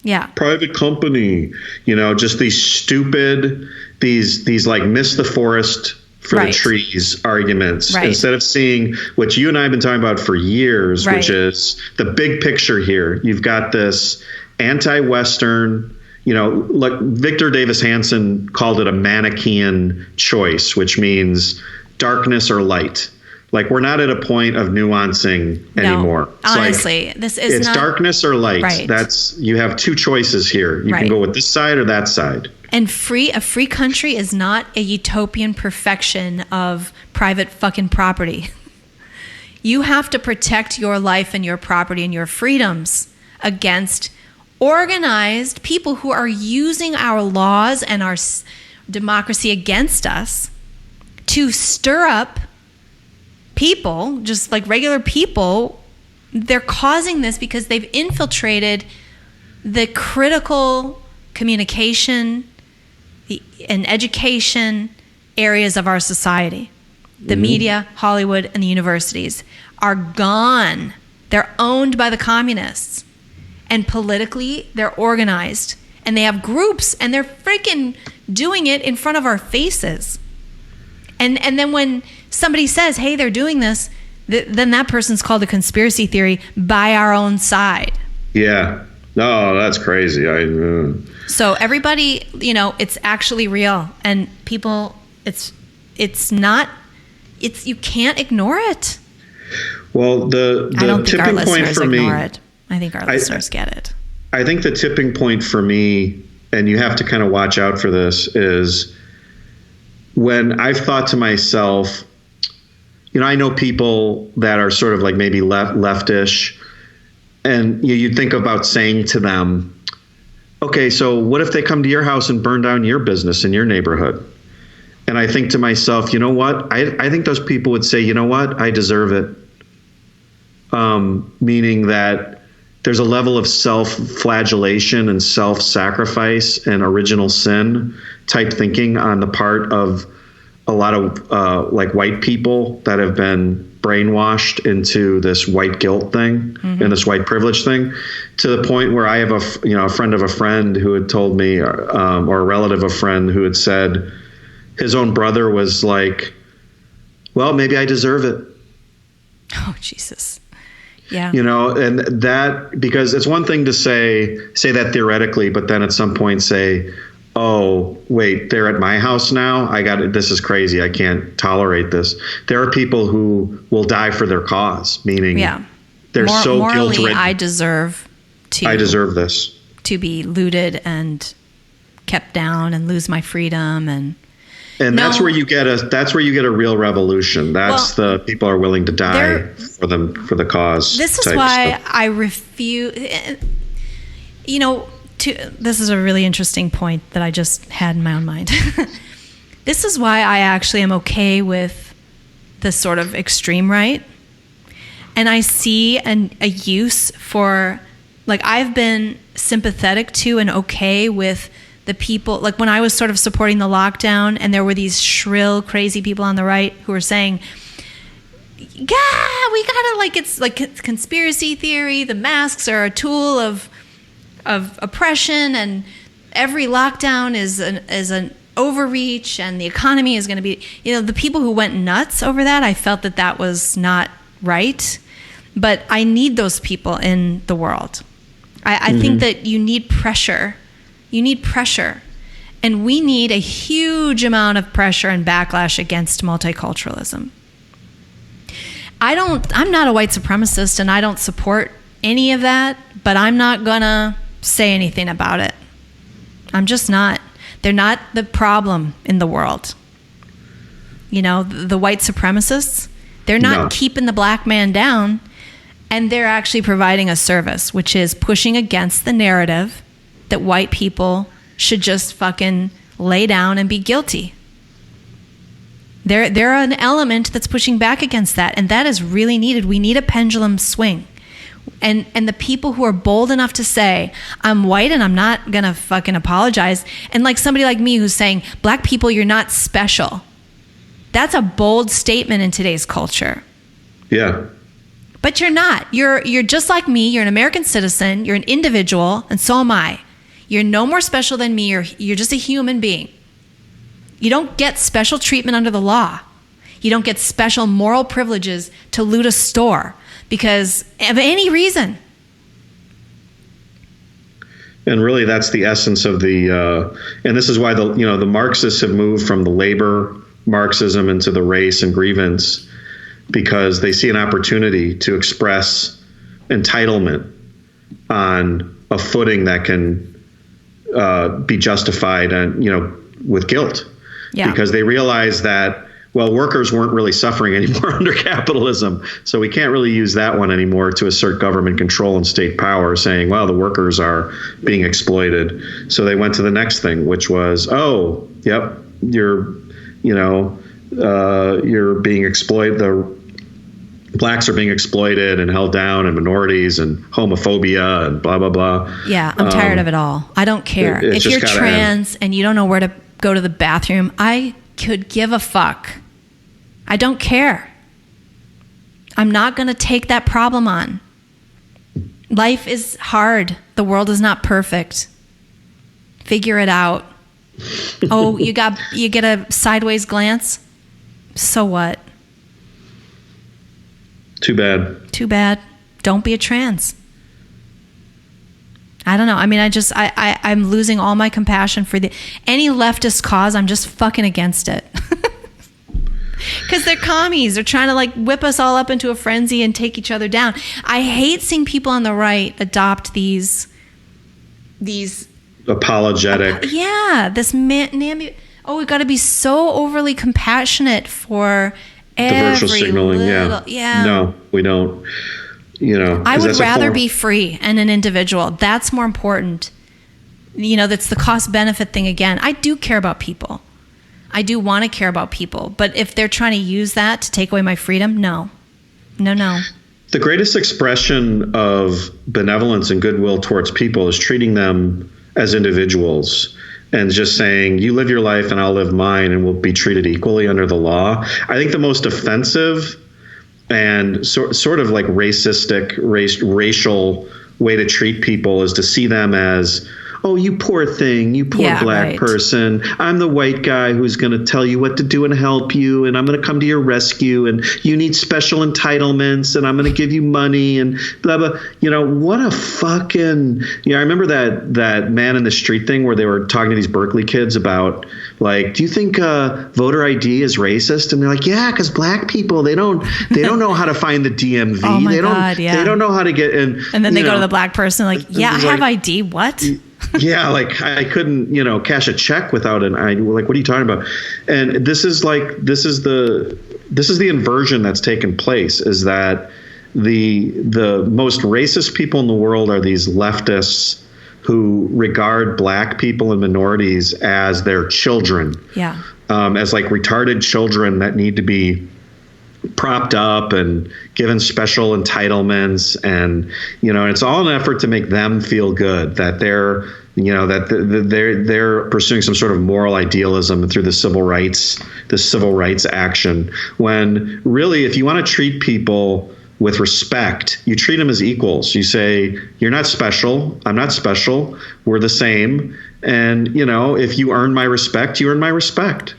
Yeah. Private company. Just these stupid. These like miss the forest for the trees arguments, instead of seeing what you and I have been talking about for years, which is the big picture here. You've got this anti-Western, like Victor Davis Hanson called it a Manichaean choice, which means darkness or light. Like, we're not at a point of nuancing anymore. Honestly, it's not darkness or light. Right. You have two choices here. You can go with this side or that side. And a free country is not a utopian perfection of private fucking property. You have to protect your life and your property and your freedoms against organized people who are using our laws and our democracy against us to stir up people, just like regular people. They're causing this because they've infiltrated the critical communication and education areas of our society. The media, Hollywood, and the universities are gone. They're owned by the communists. And politically, they're organized. And they have groups, and they're freaking doing it in front of our faces. And then when somebody says, hey, they're doing this, then that person's called a conspiracy theory by our own side. Yeah. No, that's crazy. So everybody, it's actually real. And people, it's not, you can't ignore it. Well, the I don't think tipping our point listeners for me, ignore it. I think our listeners get it. I think the tipping point for me and you have to kind of watch out for this, is when I've thought to myself, I know people that are sort of like maybe leftish, and you think about saying to them, okay, so what if they come to your house and burn down your business in your neighborhood? And I think to myself, you know what? I think those people would say, you know what? I deserve it. Meaning that there's a level of self-flagellation and self-sacrifice and original sin type thinking on the part of a lot of like white people that have been brainwashed into this white guilt thing and this white privilege thing, to the point where I have a friend of a friend who had told me, or a relative of a friend who had said his own brother was like, well, maybe I deserve it. Oh, Jesus. Yeah. And that, because it's one thing to say that theoretically, but then at some point say, oh, wait, they're at my house now. This is crazy. I can't tolerate this. There are people who will die for their cause, meaning they're so morally, guilt-ridden. I deserve this. To be looted and kept down and lose my freedom. And that's where you get a real revolution. That's the people are willing to die for the cause. This is why I refuse, this is a really interesting point that I just had in my own mind. This is why I actually am okay with the sort of extreme right. And I see a use for, like, I've been sympathetic to and okay with the people, like when I was sort of supporting the lockdown and there were these shrill, crazy people on the right who were saying, we gotta, like, it's like conspiracy theory, the masks are a tool of oppression, and every lockdown is an overreach, and the economy is going to be, the people who went nuts over that, I felt that was not right. But I need those people in the world. I think that you need pressure. And we need a huge amount of pressure and backlash against multiculturalism. I'm not a white supremacist, and I don't support any of that, but I'm not gonna say anything about it. I'm just not. They're not the problem in the world. The white supremacists, they're not keeping the black man down, and they're actually providing a service, which is pushing against the narrative that white people should just fucking lay down and be guilty. They're an element that's pushing back against that, and that is really needed. We need a pendulum swing. And the people who are bold enough to say, I'm white and I'm not gonna fucking apologize, and like somebody like me who's saying, black people, you're not special. That's a bold statement in today's culture. Yeah. But you're not. You're just like me. You're an American citizen. You're an individual, and so am I. You're no more special than me. You're just a human being. You don't get special treatment under the law. You don't get special moral privileges to loot a store because of any reason. And really, that's the essence of and this is why the Marxists have moved from the labor Marxism into the race and grievance, because they see an opportunity to express entitlement on a footing that can be justified and with guilt. Yeah. Because they realize that, well, workers weren't really suffering anymore under capitalism, so we can't really use that one anymore to assert government control and state power, saying, well, the workers are being exploited. So they went to the next thing, which was, oh, yep, you're being exploited. The blacks are being exploited and held down, and minorities and homophobia and blah, blah, blah. Yeah, I'm tired of it all. I don't care. If you're trans and you don't know where to go to the bathroom, I could give a fuck. I don't care. I'm not going to take that problem on. Life is hard. The world is not perfect. Figure it out. Oh, you get a sideways glance? So what? Too bad. Don't be a trans. I don't know. I mean, I'm losing all my compassion for any leftist cause. I'm just fucking against it. Because they're commies. They're trying to like whip us all up into a frenzy and take each other down. I hate seeing people on the right adopt these apologetic. This oh, we've got to be so overly compassionate for The virtual signaling. Yeah. No, we don't. I would rather be free and an individual. That's more important. That's the cost benefit thing again. I do care about people. I do want to care about people. But if they're trying to use that to take away my freedom, no. The greatest expression of benevolence and goodwill towards people is treating them as individuals and just saying, you live your life and I'll live mine and we'll be treated equally under the law. I think the most offensive and sort of like racial way to treat people is to see them as, oh, you poor thing, you poor black person. I'm the white guy who's going to tell you what to do and help you, and I'm going to come to your rescue, and you need special entitlements, and I'm going to give you money, and blah, blah. What a fucking... I remember that Man in the Street thing where they were talking to these Berkeley kids about, like, do you think voter ID is racist? And they're like, yeah, because black people, they don't know how to find the DMV. Oh my God, yeah. They don't know how to get in. And then they go to the black person like, yeah, I have ID. What? Yeah, like I couldn't, cash a check without an ID. Like, what are you talking about? And this is the inversion that's taken place, is that the most racist people in the world are these leftists who regard black people and minorities as their children. Yeah. As like retarded children that need to be propped up and given special entitlements, and it's all an effort to make them feel good that they're pursuing some sort of moral idealism through the civil rights action, when really, if you want to treat people with respect, you treat them as equals. You say, you're not special, I'm not special, we're the same, and if you earn my respect, you earn my respect.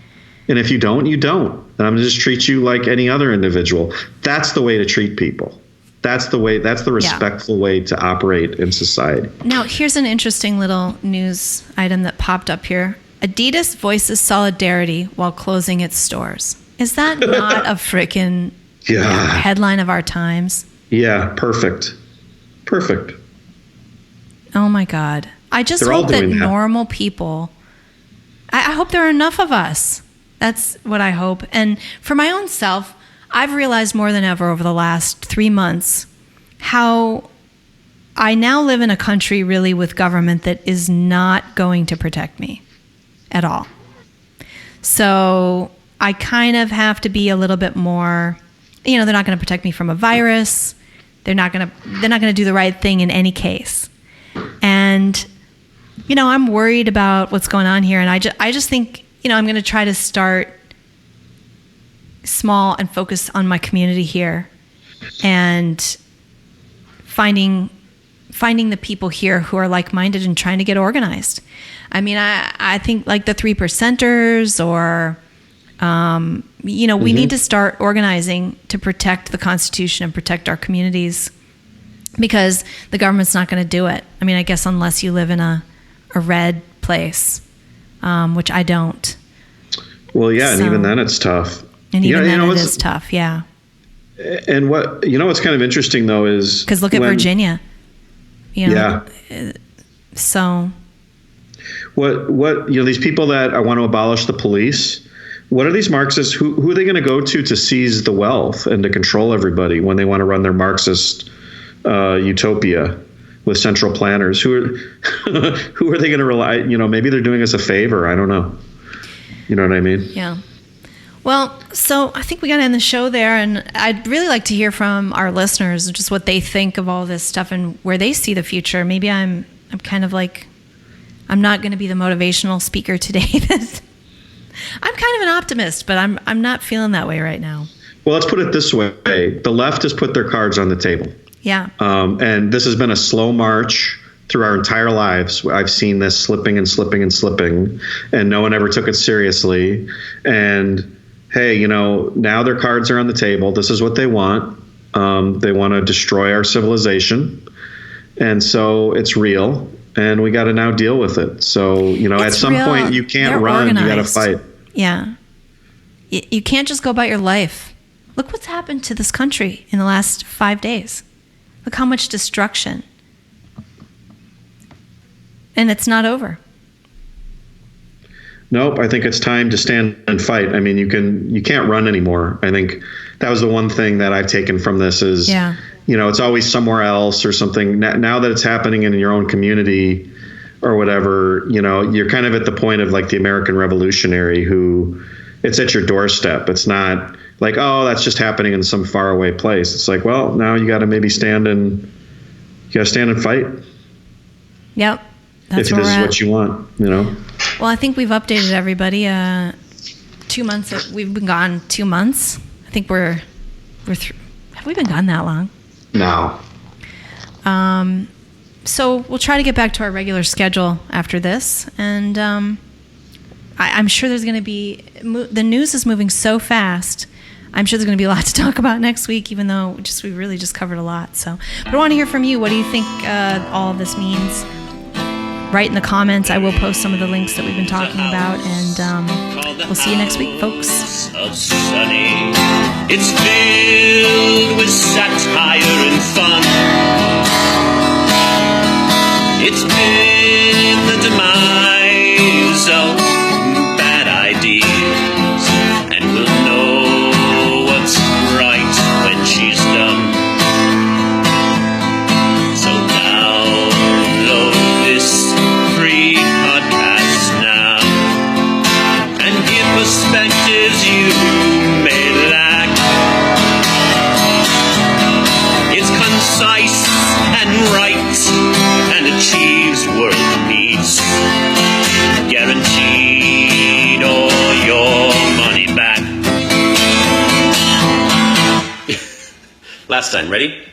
And if you don't, you don't. And I'm going to just treat you like any other individual. That's the way to treat people. That's the respectful way to operate in society. Now, here's an interesting little news item that popped up here. Adidas voices solidarity while closing its stores. Is that not a freaking headline of our times? Yeah, perfect. Oh, my God. I just hope that normal people... I hope there are enough of us. That's what I hope. And for my own self, I've realized more than ever over the last 3 months how I now live in a country really with government that is not going to protect me at all. So I kind of have to be a little bit more, they're not going to protect me from a virus. They're not going to do the right thing in any case. And, I'm worried about what's going on here. And I just think, I'm going to try to start small and focus on my community here, and finding the people here who are like-minded and trying to get organized. I mean, I think like the 3%ers or, we need to start organizing to protect the Constitution and protect our communities, because the government's not going to do it. I mean, I guess unless you live in a red place, which I don't. Well, yeah, and even then it's tough. And even then it is tough, yeah. And what's kind of interesting though is because look at Virginia. So. What these people that want to abolish the police? What are these Marxists? Who are they going to go to seize the wealth and to control everybody when they want to run their Marxist utopia with central planners? Who are they going to rely? Maybe they're doing us a favor. I don't know. You know what I mean? Yeah. Well, so I think we got to end the show there, and I'd really like to hear from our listeners just what they think of all this stuff and where they see the future. Maybe I'm kind of like, I'm not going to be the motivational speaker today. I'm kind of an optimist, but I'm not feeling that way right now. Well, let's put it this way: the left has put their cards on the table. Yeah. And this has been a slow march through our entire lives. I've seen this slipping and slipping and slipping, and no one ever took it seriously. And hey, now their cards are on the table. This is what they want. They want to destroy our civilization. And so it's real, and we got to now deal with it. So, at some point you can't run, organized. You got to fight. Yeah. You can't just go about your life. Look what's happened to this country in the last 5 days. Look how much destruction. And it's not over. Nope. I think it's time to stand and fight. I mean, you can't run anymore. I think that was the one thing that I've taken from this is, it's always somewhere else or something. Now that it's happening in your own community or whatever, you're kind of at the point of like the American revolutionary who it's at your doorstep. It's not like, oh, that's just happening in some faraway place. It's like, well, now you got to maybe stand and fight. Yep. That's if this is what you want, Well, I think we've updated everybody. 2 months. We've been gone 2 months. I think we're have we been gone that long? No. So we'll try to get back to our regular schedule after this, and I'm sure there's going to be the news is moving so fast. I'm sure there's going to be a lot to talk about next week, even though we really just covered a lot. So, but I want to hear from you. What do you think all of this means? Write in the comments. I will post some of the links that we've been talking about, and we'll see you next week, folks. Of Sunny. It's filled with satire and fun. It's been the demise of bad ideas, and we'll know what's right when she's done. So download this free podcast now and give perspectives you may lack. It's concise and right and achieves world peace. Guaranteed all your money back. Last time, ready?